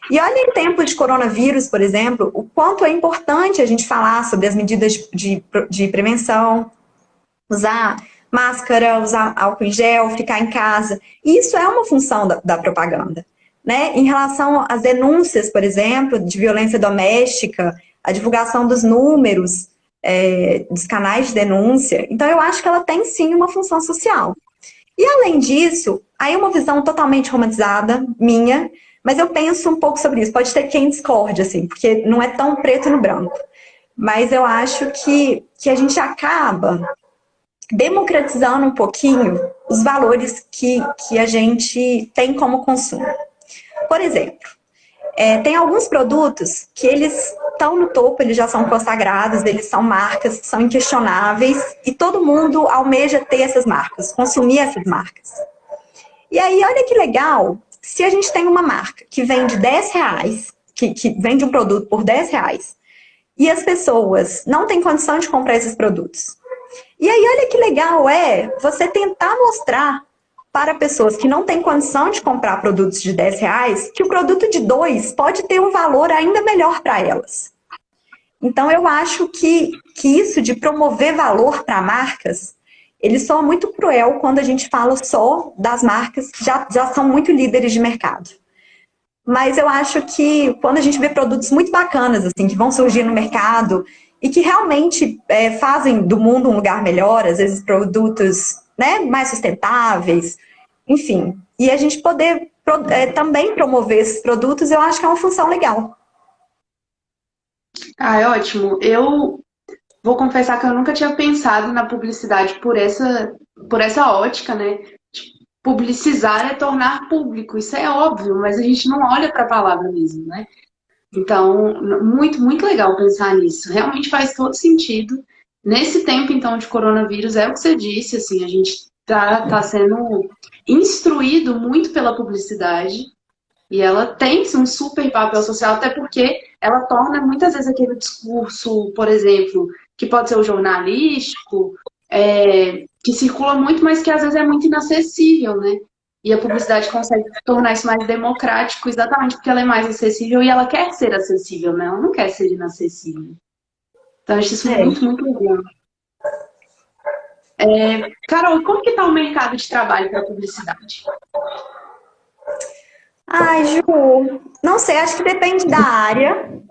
E olha em tempos de coronavírus, por exemplo, o quanto é importante a gente falar sobre as medidas de prevenção, usar máscara, usar álcool em gel, ficar em casa. Isso é uma função da propaganda. Né? Em relação às denúncias, por exemplo, de violência doméstica, a divulgação dos números, dos canais de denúncia. Então, eu acho que ela tem sim uma função social. E além disso, aí é uma visão totalmente romantizada, minha, mas eu penso um pouco sobre isso. Pode ter quem discorde, assim, porque não é tão preto no branco. Mas eu acho que a gente acaba democratizando um pouquinho os valores que a gente tem como consumo. Por exemplo, tem alguns produtos que eles estão no topo, eles já são consagrados, eles são marcas, são inquestionáveis e todo mundo almeja ter essas marcas, consumir essas marcas. E aí, olha que legal, se a gente tem uma marca que vende R$ 10, que vende um produto por R$ 10, e as pessoas não têm condição de comprar esses produtos. E aí, olha que legal você tentar mostrar para pessoas que não têm condição de comprar produtos de R$ 10, que o produto de 2 pode ter um valor ainda melhor para elas. Então, eu acho que isso de promover valor para marcas, ele soa muito cruel quando a gente fala só das marcas que já são muito líderes de mercado. Mas eu acho que quando a gente vê produtos muito bacanas, assim, que vão surgir no mercado e que realmente fazem do mundo um lugar melhor, às vezes produtos, né, mais sustentáveis, enfim. E a gente poder também promover esses produtos, eu acho que é uma função legal. Ah, é ótimo. Eu vou confessar que eu nunca tinha pensado na publicidade por essa ótica, né? Publicizar é tornar público, isso é óbvio, mas a gente não olha para a palavra mesmo, né? Então, muito, muito legal pensar nisso. Realmente faz todo sentido. Nesse tempo, então, de coronavírus, é o que você disse, assim, a gente tá sendo instruído muito pela publicidade e ela tem um super papel social, até porque ela torna muitas vezes aquele discurso, por exemplo, que pode ser o jornalístico, que circula muito, mas que às vezes é muito inacessível, né? E a publicidade consegue tornar isso mais democrático, exatamente porque ela é mais acessível e ela quer ser acessível, né? Ela não quer ser inacessível. Então, eu acho isso É. muito, muito legal. Carol, como que está o mercado de trabalho para publicidade? Ai, Ju, não sei, acho que depende da área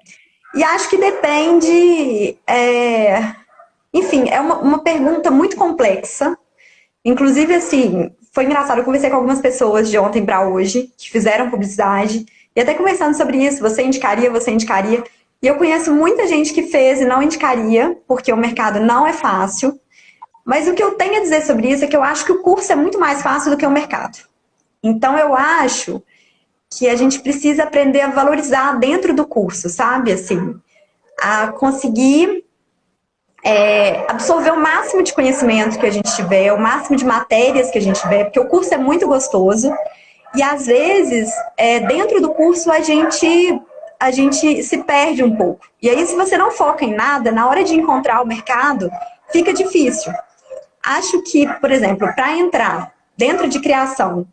e acho que depende Enfim, é uma pergunta muito complexa. Inclusive, assim, foi engraçado, eu conversei com algumas pessoas de ontem para hoje, que fizeram publicidade, e até conversando sobre isso, você indicaria. E eu conheço muita gente que fez e não indicaria, porque o mercado não é fácil. Mas o que eu tenho a dizer sobre isso é que eu acho que o curso é muito mais fácil do que o mercado. Então, eu acho que a gente precisa aprender a valorizar dentro do curso, sabe? Assim, a conseguir absorver o máximo de conhecimento que a gente tiver, o máximo de matérias que a gente tiver, porque o curso é muito gostoso. E às vezes, dentro do curso, a gente se perde um pouco. E aí, se você não foca em nada, na hora de encontrar o mercado, fica difícil. Acho que, por exemplo, para entrar dentro de criação,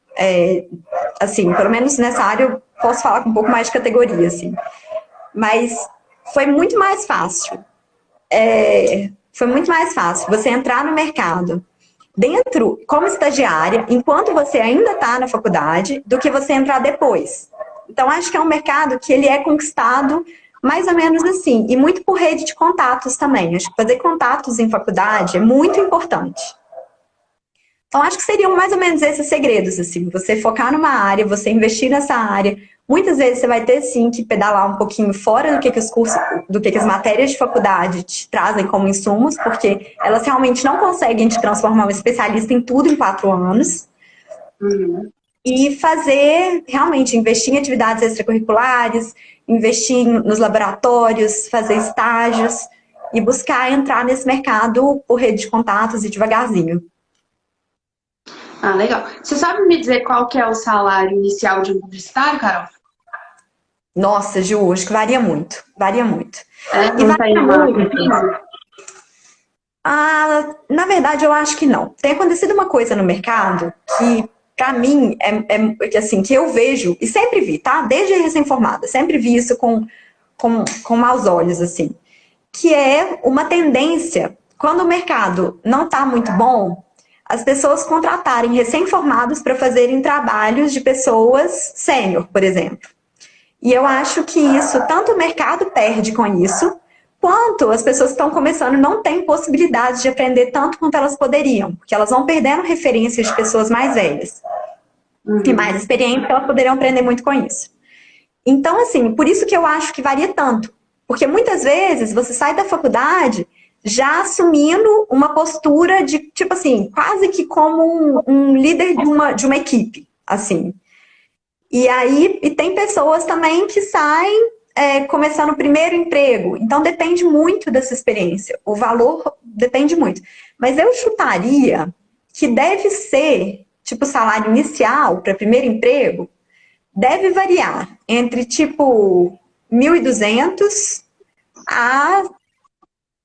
assim, pelo menos nessa área eu posso falar com um pouco mais de categoria, assim, mas foi muito mais fácil. Foi muito mais fácil você entrar no mercado dentro, como estagiária, enquanto você ainda está na faculdade, do que você entrar depois. Então, acho que é um mercado que ele é conquistado mais ou menos assim, e muito por rede de contatos também. Acho que fazer contatos em faculdade é muito importante. Então, acho que seriam mais ou menos esses segredos, assim, você focar numa área, você investir nessa área. Muitas vezes você vai ter, sim, que pedalar um pouquinho fora do que os cursos, do que as matérias de faculdade te trazem como insumos, porque elas realmente não conseguem te transformar um especialista em tudo em 4 anos. Uhum. E fazer, realmente, investir em atividades extracurriculares, investir nos laboratórios, fazer estágios e buscar entrar nesse mercado por rede de contatos e devagarzinho. Ah, legal. Você sabe me dizer qual que é o salário inicial de um publicitário, Carol? Nossa, Ju, acho que varia muito. Varia muito. É, E não tem varia uma muito. pesquisa? Na verdade, eu acho que não. Tem acontecido uma coisa no mercado que, pra mim, que, assim, que eu vejo, e sempre vi, tá? Desde recém-formada, sempre vi isso com maus olhos, assim. Que é uma tendência, quando o mercado não está muito bom, as pessoas contratarem recém-formados para fazerem trabalhos de pessoas sênior, por exemplo. E eu acho que isso, tanto o mercado perde com isso, quanto as pessoas que estão começando não têm possibilidade de aprender tanto quanto elas poderiam, porque elas vão perdendo referências de pessoas mais velhas e mais Uhum. experientes, elas poderiam aprender muito com isso. Então, assim, por isso que eu acho que varia tanto. Porque muitas vezes você sai da faculdade já assumindo uma postura de, tipo assim, quase que como um líder de uma equipe, assim. E aí, e tem pessoas também que saem começando o primeiro emprego. Então, depende muito dessa experiência. O valor depende muito. Mas eu chutaria que deve ser, tipo, salário inicial para primeiro emprego, deve variar entre, tipo, 1.200 a,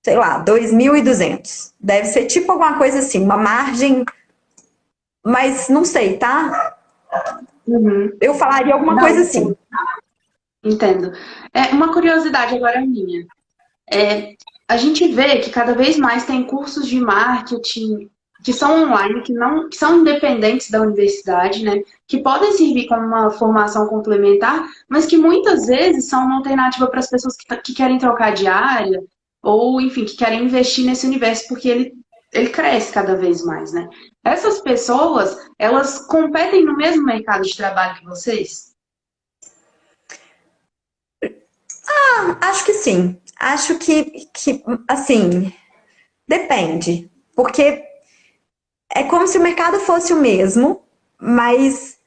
sei lá, 2.200. Deve ser tipo alguma coisa assim, uma margem, mas não sei, tá? Uhum. Eu falaria alguma Não, coisa assim. entendo. Entendo. Uma curiosidade agora minha. É, a gente vê que cada vez mais tem cursos de marketing que são online, que são independentes da universidade, né? Que podem servir como uma formação complementar, mas que muitas vezes são uma alternativa para as pessoas que querem trocar de área, ou, enfim, que querem investir nesse universo, porque ele cresce cada vez mais, né? Essas pessoas, elas competem no mesmo mercado de trabalho que vocês? Acho que sim. Acho que assim, depende. Porque é como se o mercado fosse o mesmo, mas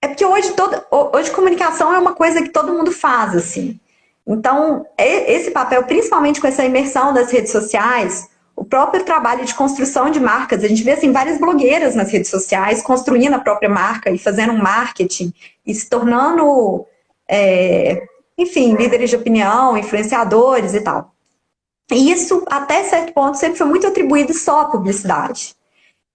é porque hoje comunicação é uma coisa que todo mundo faz, assim. Então, esse papel, principalmente com essa imersão das redes sociais, o próprio trabalho de construção de marcas, a gente vê assim, várias blogueiras nas redes sociais construindo a própria marca e fazendo um marketing e se tornando, enfim, líderes de opinião, influenciadores e tal. E isso, até certo ponto, sempre foi muito atribuído só à publicidade.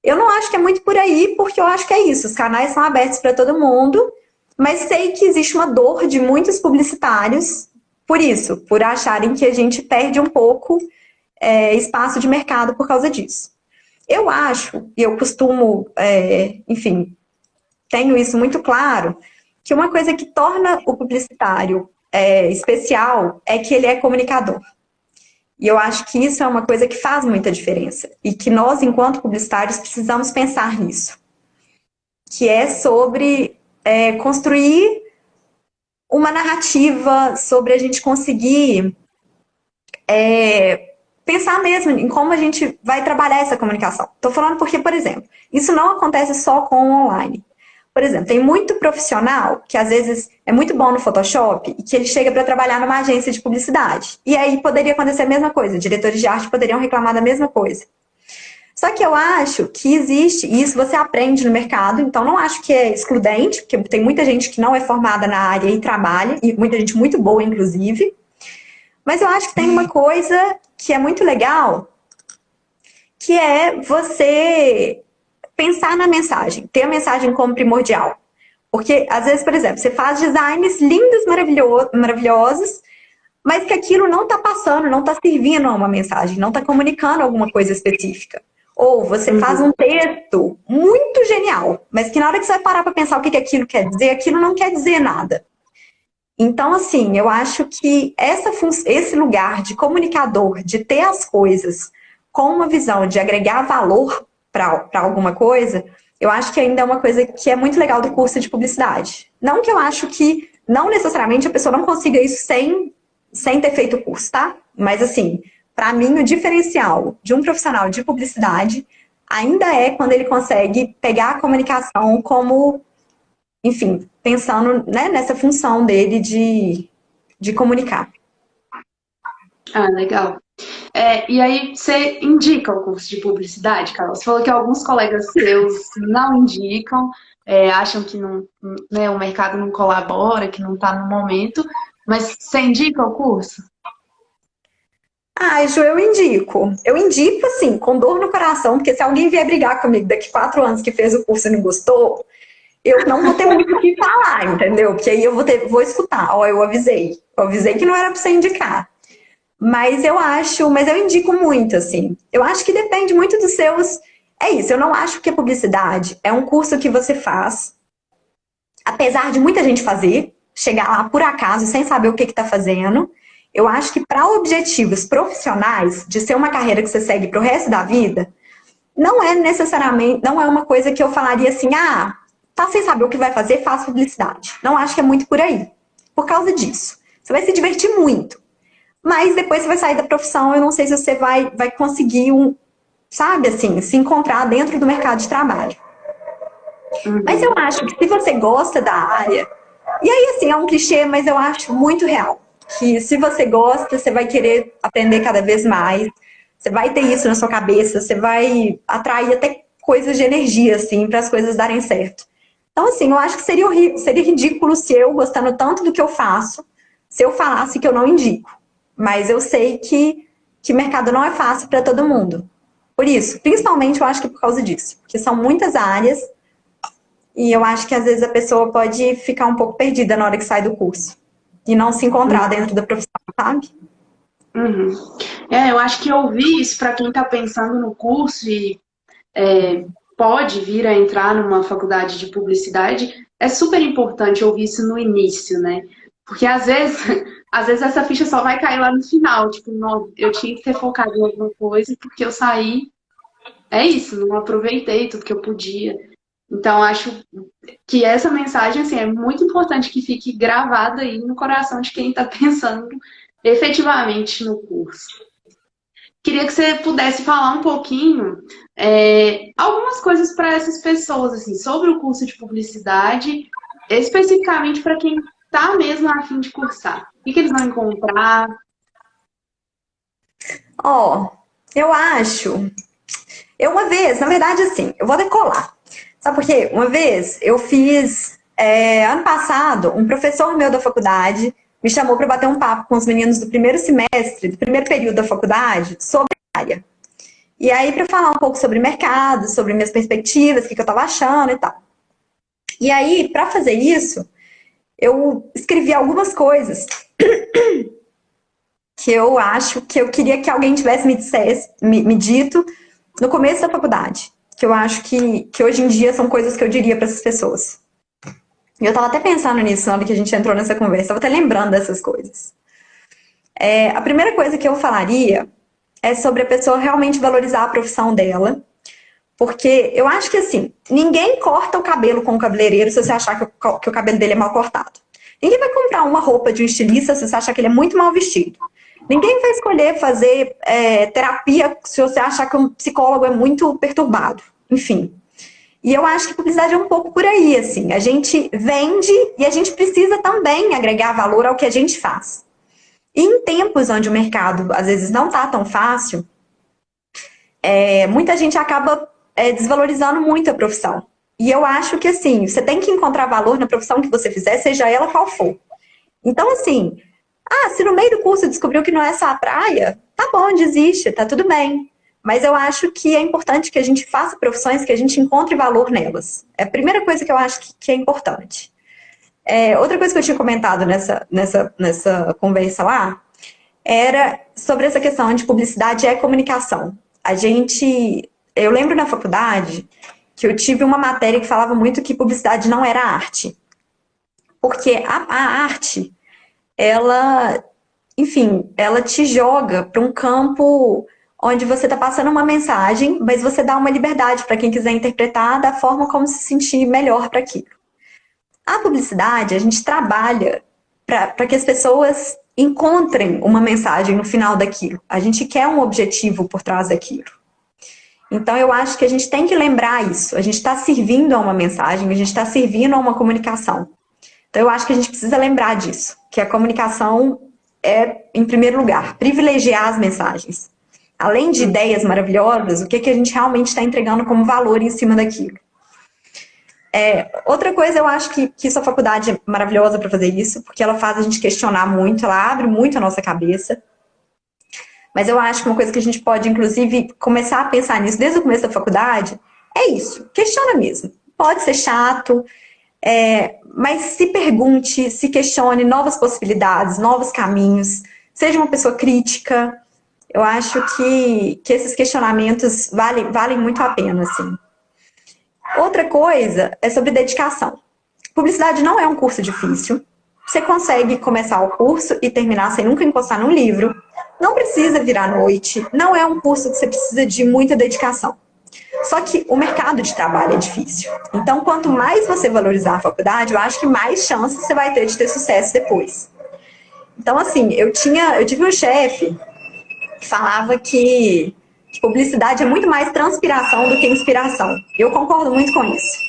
Eu não acho que é muito por aí, porque eu acho que é isso. Os canais são abertos para todo mundo, mas sei que existe uma dor de muitos publicitários por isso, por acharem que a gente perde um pouco espaço de mercado por causa disso. Eu acho, e eu costumo, enfim, tenho isso muito claro, que uma coisa que torna o publicitário especial é que ele é comunicador. E eu acho que isso é uma coisa que faz muita diferença. E que nós, enquanto publicitários, precisamos pensar nisso. Que é sobre construir uma narrativa, sobre a gente conseguir pensar mesmo em como a gente vai trabalhar essa comunicação. Estou falando porque, por exemplo, isso não acontece só com o online. Por exemplo, tem muito profissional que às vezes é muito bom no Photoshop e que ele chega para trabalhar numa agência de publicidade. E aí poderia acontecer a mesma coisa, diretores de arte poderiam reclamar da mesma coisa. Só que eu acho que existe, e isso você aprende no mercado, então não acho que é excludente, porque tem muita gente que não é formada na área e trabalha, e muita gente muito boa, inclusive. Mas eu acho que tem uma coisa que é muito legal, que é você pensar na mensagem, ter a mensagem como primordial. Porque, às vezes, por exemplo, você faz designs lindos, maravilhosos, mas que aquilo não está passando, não está servindo a uma mensagem, não está comunicando alguma coisa específica. Ou você faz um texto muito genial, mas que na hora que você vai parar para pensar o que aquilo quer dizer, aquilo não quer dizer nada. Então, assim, eu acho que esse lugar de comunicador, de ter as coisas com uma visão de agregar valor para alguma coisa, eu acho que ainda é uma coisa que é muito legal do curso de publicidade. Não que eu acho que, não necessariamente, a pessoa não consiga isso sem ter feito o curso, tá? Mas, assim, para mim, o diferencial de um profissional de publicidade ainda é quando ele consegue pegar a comunicação como, enfim, pensando, né, nessa função dele de comunicar. Ah, legal. E aí, você indica o curso de publicidade, Carol? Você falou que alguns colegas seus não indicam, acham que não, né, o mercado não colabora, que não está no momento, mas você indica o curso? Ah, Ju, eu indico. Eu indico, assim, com dor no coração, porque se alguém vier brigar comigo daqui 4 anos que fez o curso e não gostou, eu não vou ter muito o que falar, entendeu? Porque aí eu vou escutar. Ó, eu avisei. Eu avisei que não era pra você indicar. Mas eu indico muito, assim. Eu acho que depende muito dos seus. É isso, eu não acho que a publicidade é um curso que você faz, apesar de muita gente fazer, chegar lá por acaso, sem saber o que está fazendo. Eu acho que para objetivos profissionais, de ser uma carreira que você segue para o resto da vida, não é necessariamente, não é uma coisa que eu falaria assim, tá sem saber o que vai fazer, faz publicidade. Não acho que é muito por aí. Por causa disso. Você vai se divertir muito. Mas depois você vai sair da profissão, eu não sei se você vai conseguir sabe assim, se encontrar dentro do mercado de trabalho. Mas eu acho que se você gosta da área, e aí assim, é um clichê, mas eu acho muito real. Que se você gosta, você vai querer aprender cada vez mais, você vai ter isso na sua cabeça, você vai atrair até coisas de energia, assim, para as coisas darem certo. Então, assim, eu acho que seria ridículo se eu, gostando tanto do que eu faço, se eu falasse que eu não indico. Mas eu sei que mercado não é fácil para todo mundo. Por isso, principalmente eu acho que por causa disso. Porque são muitas áreas e eu acho que às vezes a pessoa pode ficar um pouco perdida na hora que sai do curso. E não se encontrar dentro da profissão, sabe? Uhum. Eu acho que ouvir isso para quem está pensando no curso e pode vir a entrar numa faculdade de publicidade, é super importante ouvir isso no início, né? Porque às vezes, às vezes essa ficha só vai cair lá no final. Tipo, não, eu tinha que ter focado em alguma coisa porque eu saí. É isso, não aproveitei tudo que eu podia. Então, acho que essa mensagem assim, é muito importante que fique gravada aí no coração de quem está pensando efetivamente no curso. Queria que você pudesse falar um pouquinho, algumas coisas para essas pessoas, assim, sobre o curso de publicidade, especificamente para quem está mesmo a fim de cursar. O que eles vão encontrar? Ó, eu acho. Eu uma vez, na verdade, assim, eu vou decolar. Sabe por quê? Uma vez eu fiz, ano passado, um professor meu da faculdade me chamou para bater um papo com os meninos do primeiro semestre, do primeiro período da faculdade, sobre a área. E aí, para falar um pouco sobre mercado, sobre minhas perspectivas, o que eu estava achando e tal. E aí, para fazer isso, eu escrevi algumas coisas que eu acho que eu queria que alguém tivesse me dito no começo da faculdade. Que eu acho que hoje em dia são coisas que eu diria para essas pessoas. E eu estava até pensando nisso na hora que a gente entrou nessa conversa, estava até lembrando dessas coisas. A primeira coisa que eu falaria é sobre a pessoa realmente valorizar a profissão dela, porque eu acho que assim, ninguém corta o cabelo com o cabeleireiro se você achar que o cabelo dele é mal cortado. Ninguém vai comprar uma roupa de um estilista se você achar que ele é muito mal vestido. Ninguém vai escolher fazer terapia se você achar que um psicólogo é muito perturbado. Enfim. E eu acho que publicidade é um pouco por aí, assim. A gente vende e a gente precisa também agregar valor ao que a gente faz. E em tempos onde o mercado, às vezes, não tá tão fácil, muita gente acaba desvalorizando muito a profissão. E eu acho que, assim, você tem que encontrar valor na profissão que você fizer, seja ela qual for. Então, assim, se no meio do curso descobriu que não é só a praia, tá bom, desiste, tá tudo bem. Mas eu acho que é importante que a gente faça profissões que a gente encontre valor nelas. É a primeira coisa que eu acho que é importante. Outra coisa que eu tinha comentado nessa conversa lá era sobre essa questão de publicidade e comunicação. Eu lembro na faculdade que eu tive uma matéria que falava muito que publicidade não era arte. Porque a arte, ela, enfim, ela te joga para um campo onde você está passando uma mensagem, mas você dá uma liberdade para quem quiser interpretar da forma como se sentir melhor para aquilo. A publicidade, a gente trabalha para que as pessoas encontrem uma mensagem no final daquilo. A gente quer um objetivo por trás daquilo. Então, eu acho que a gente tem que lembrar isso. A gente está servindo a uma mensagem, a gente está servindo a uma comunicação. Então, eu acho que a gente precisa lembrar disso, que a comunicação é, em primeiro lugar, privilegiar as mensagens. Além de ideias maravilhosas, o que a gente realmente está entregando como valor em cima daquilo. Outra coisa, eu acho que sua faculdade é maravilhosa para fazer isso, porque ela faz a gente questionar muito, ela abre muito a nossa cabeça. Mas eu acho que uma coisa que a gente pode, inclusive, começar a pensar nisso desde o começo da faculdade, é isso, questiona mesmo. Pode ser chato, mas se pergunte, se questione novas possibilidades, novos caminhos, seja uma pessoa crítica. Eu acho que esses questionamentos valem muito a pena, assim. Outra coisa é sobre dedicação. Publicidade não é um curso difícil. Você consegue começar o curso e terminar sem nunca encostar num livro. Não precisa virar à noite. Não é um curso que você precisa de muita dedicação. Só que o mercado de trabalho é difícil. Então, quanto mais você valorizar a faculdade, eu acho que mais chances você vai ter de ter sucesso depois. Então, assim, eu tive um chefe que falava que publicidade é muito mais transpiração do que inspiração. Eu concordo muito com isso.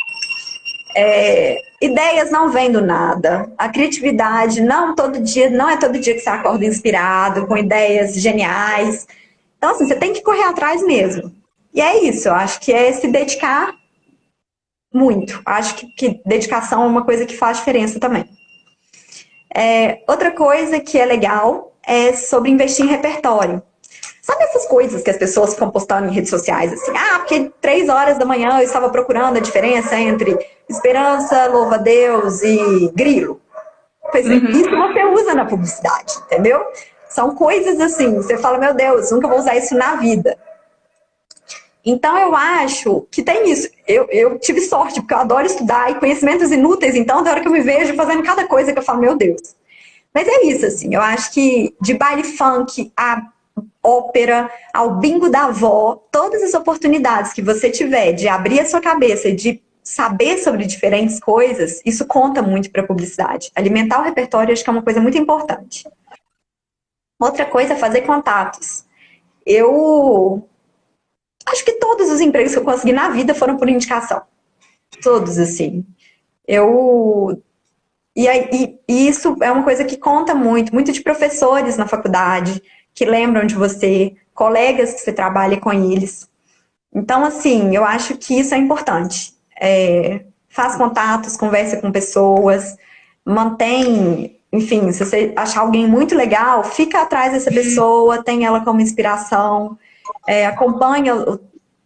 Ideias não vêm do nada. A criatividade não é todo dia que você acorda inspirado, com ideias geniais. Então, assim, você tem que correr atrás mesmo. E é isso, eu acho que é se dedicar muito. Acho que dedicação é uma coisa que faz diferença também. Outra coisa que é legal é sobre investir em repertório. Sabe essas coisas que as pessoas ficam postando em redes sociais, assim, porque 3 horas da manhã eu estava procurando a diferença entre esperança, louva-a-Deus e grilo. Pois isso você usa na publicidade, entendeu? São coisas assim, você fala, meu Deus, nunca vou usar isso na vida. Então, eu acho que tem isso. Eu tive sorte, porque eu adoro estudar e conhecimentos inúteis, então, da hora que eu me vejo fazendo cada coisa que eu falo, meu Deus. Mas é isso, assim, eu acho que de baile funk a ópera, ao bingo da avó, todas as oportunidades que você tiver de abrir a sua cabeça e de saber sobre diferentes coisas, isso conta muito para a publicidade. Alimentar o repertório, acho que é uma coisa muito importante. Outra coisa é fazer contatos. Eu acho que todos os empregos que eu consegui na vida foram por indicação. Todos, assim. E isso é uma coisa que conta muito de professores na faculdade, que lembram de você, colegas que você trabalha com eles. Então, assim, eu acho que isso é importante. Faz contatos, conversa com pessoas, mantém, enfim, se você achar alguém muito legal, fica atrás dessa pessoa, tem ela como inspiração, acompanha o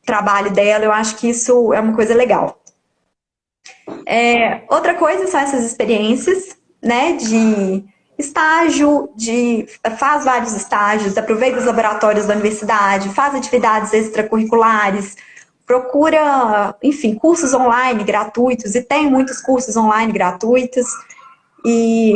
trabalho dela, eu acho que isso é uma coisa legal. Outra coisa são essas experiências, né, de estágio, faz vários estágios, aproveita os laboratórios da universidade, faz atividades extracurriculares, procura, enfim, cursos online gratuitos, e tem muitos cursos online gratuitos,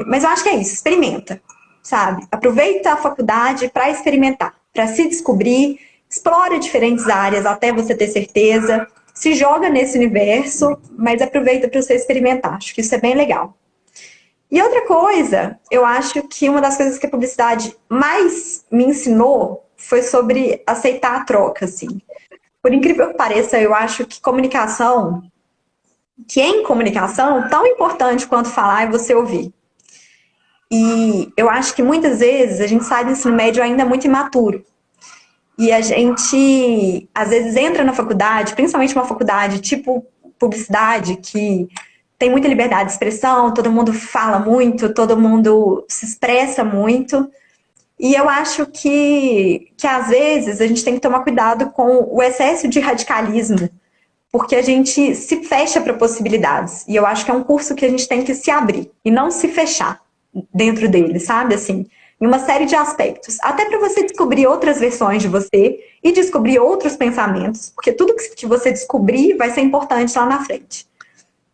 mas eu acho que é isso, experimenta. sabe? Aproveita a faculdade para experimentar, para se descobrir, explora diferentes áreas até você ter certeza, se joga nesse universo, mas aproveita para você experimentar. Acho que isso é bem legal. E outra coisa, eu acho que uma das coisas que a publicidade mais me ensinou foi sobre aceitar a troca, assim. Por incrível que pareça, eu acho que em comunicação, tão importante quanto falar é você ouvir. E eu acho que muitas vezes a gente sai do ensino médio ainda muito imaturo. E a gente, às vezes, entra na faculdade, principalmente uma faculdade tipo publicidade, que tem muita liberdade de expressão, todo mundo fala muito, todo mundo se expressa muito. E eu acho que às vezes, a gente tem que tomar cuidado com o excesso de radicalismo, porque a gente se fecha para possibilidades. E eu acho que é um curso que a gente tem que se abrir e não se fechar dentro dele, sabe? Assim, em uma série de aspectos. Até para você descobrir outras versões de você e descobrir outros pensamentos, porque tudo que você descobrir vai ser importante lá na frente.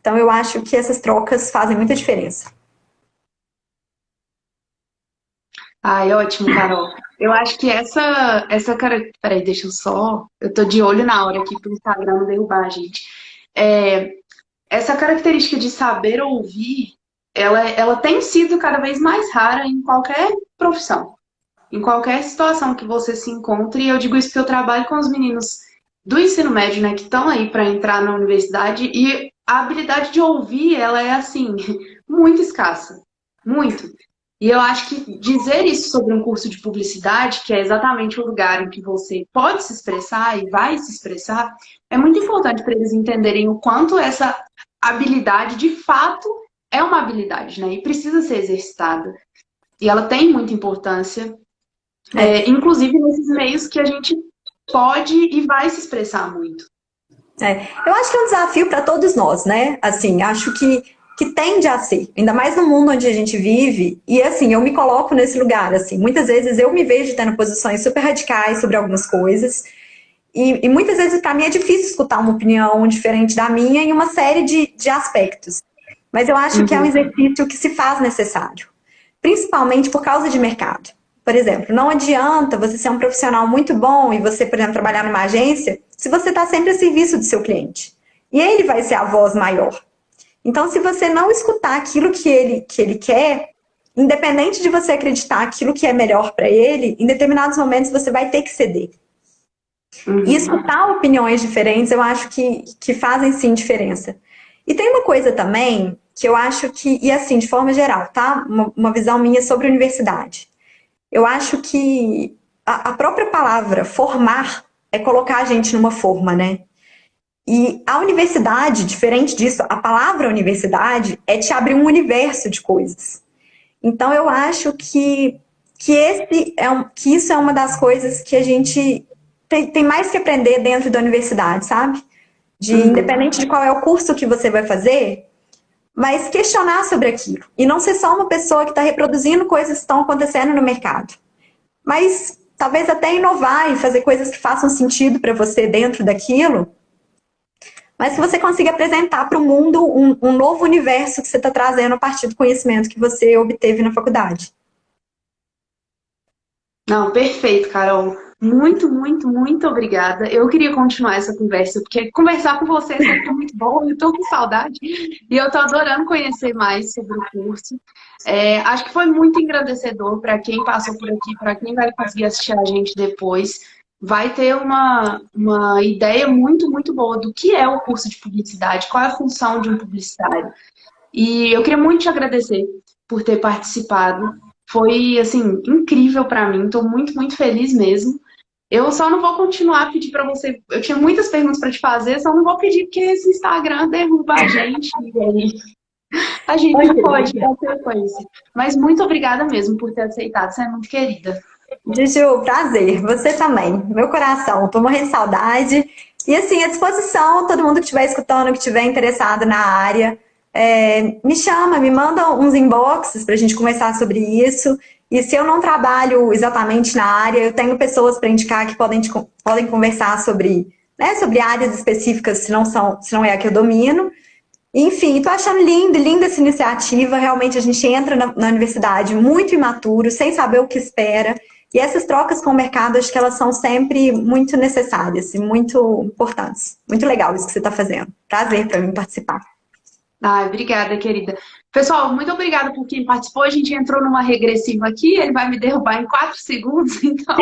Então, eu acho que essas trocas fazem muita diferença. Ai, ótimo, Carol. Eu acho que essa cara. Peraí, deixa eu só. Eu tô de olho na hora aqui pro Instagram não derrubar a gente. É, essa característica de saber ouvir, ela tem sido cada vez mais rara em qualquer profissão, em qualquer situação que você se encontre. E eu digo isso porque eu trabalho com os meninos do ensino médio, né, que estão aí para entrar na universidade, e a habilidade de ouvir, ela é assim, muito escassa, muito. E eu acho que dizer isso sobre um curso de publicidade, que é exatamente o lugar em que você pode se expressar e vai se expressar, é muito importante para eles entenderem o quanto essa habilidade, de fato, é uma habilidade, né? E precisa ser exercitada. E ela tem muita importância, inclusive nesses meios que a gente pode e vai se expressar muito. Eu acho que é um desafio para todos nós, né? Assim, acho que tende a ser, ainda mais no mundo onde a gente vive, e assim, eu me coloco nesse lugar, assim, muitas vezes eu me vejo tendo posições super radicais sobre algumas coisas, e muitas vezes para mim é difícil escutar uma opinião diferente da minha em uma série de aspectos, mas eu acho que é um exercício que se faz necessário, principalmente por causa de mercado. Por exemplo, não adianta você ser um profissional muito bom e você, por exemplo, trabalhar numa agência, se você está sempre a serviço do seu cliente. E ele vai ser a voz maior. Então, se você não escutar aquilo que ele quer, independente de você acreditar aquilo que é melhor para ele, em determinados momentos você vai ter que ceder. E escutar opiniões diferentes, eu acho que fazem sim diferença. E tem uma coisa também que eu acho que, e assim, de forma geral, tá? Uma visão minha sobre a universidade. Eu acho que a própria palavra formar é colocar a gente numa forma, né? E a universidade, diferente disso, a palavra universidade é te abrir um universo de coisas. Então eu acho que isso é uma das coisas que a gente tem mais que aprender dentro da universidade, sabe? Independente de qual é o curso que você vai fazer, mas questionar sobre aquilo. E não ser só uma pessoa que está reproduzindo coisas que estão acontecendo no mercado. Mas talvez até inovar e fazer coisas que façam sentido para você dentro daquilo, mas que você consiga apresentar para o mundo um novo universo que você está trazendo a partir do conhecimento que você obteve na faculdade. Não, perfeito, Carol. Muito, muito, muito obrigada. Eu queria continuar essa conversa, porque conversar com você é sempre muito bom, eu estou com saudade e eu estou adorando conhecer mais sobre o curso. Acho que foi muito engrandecedor para quem passou por aqui, para quem vai conseguir assistir a gente depois. Vai ter uma ideia muito, muito boa do que é o curso de publicidade, qual é a função de um publicitário. E eu queria muito te agradecer por ter participado. Foi, assim, incrível para mim. Estou muito, muito feliz mesmo. Eu só não vou continuar a pedir para você. Eu tinha muitas perguntas para te fazer, só não vou pedir porque esse Instagram derruba a gente. E aí a gente não pode fazer coisa. Mas muito obrigada mesmo por ter aceitado. Você é muito querida. Juju, prazer. Você também. Meu coração. Tô morrendo de saudade. E assim, à disposição, todo mundo que estiver escutando, que estiver interessado na área, me chama, me manda uns inboxes pra gente conversar sobre isso. E se eu não trabalho exatamente na área, eu tenho pessoas para indicar que podem conversar sobre, né, sobre áreas específicas, se não é a que eu domino. Enfim, tô achando linda essa iniciativa. Realmente a gente entra na universidade muito imaturo, sem saber o que espera. E essas trocas com o mercado, acho que elas são sempre muito necessárias e muito importantes. Muito legal isso que você está fazendo. Prazer para mim participar. Ai, obrigada, querida. Pessoal, muito obrigada por quem participou. A gente entrou numa regressiva aqui, ele vai me derrubar em 4 segundos, então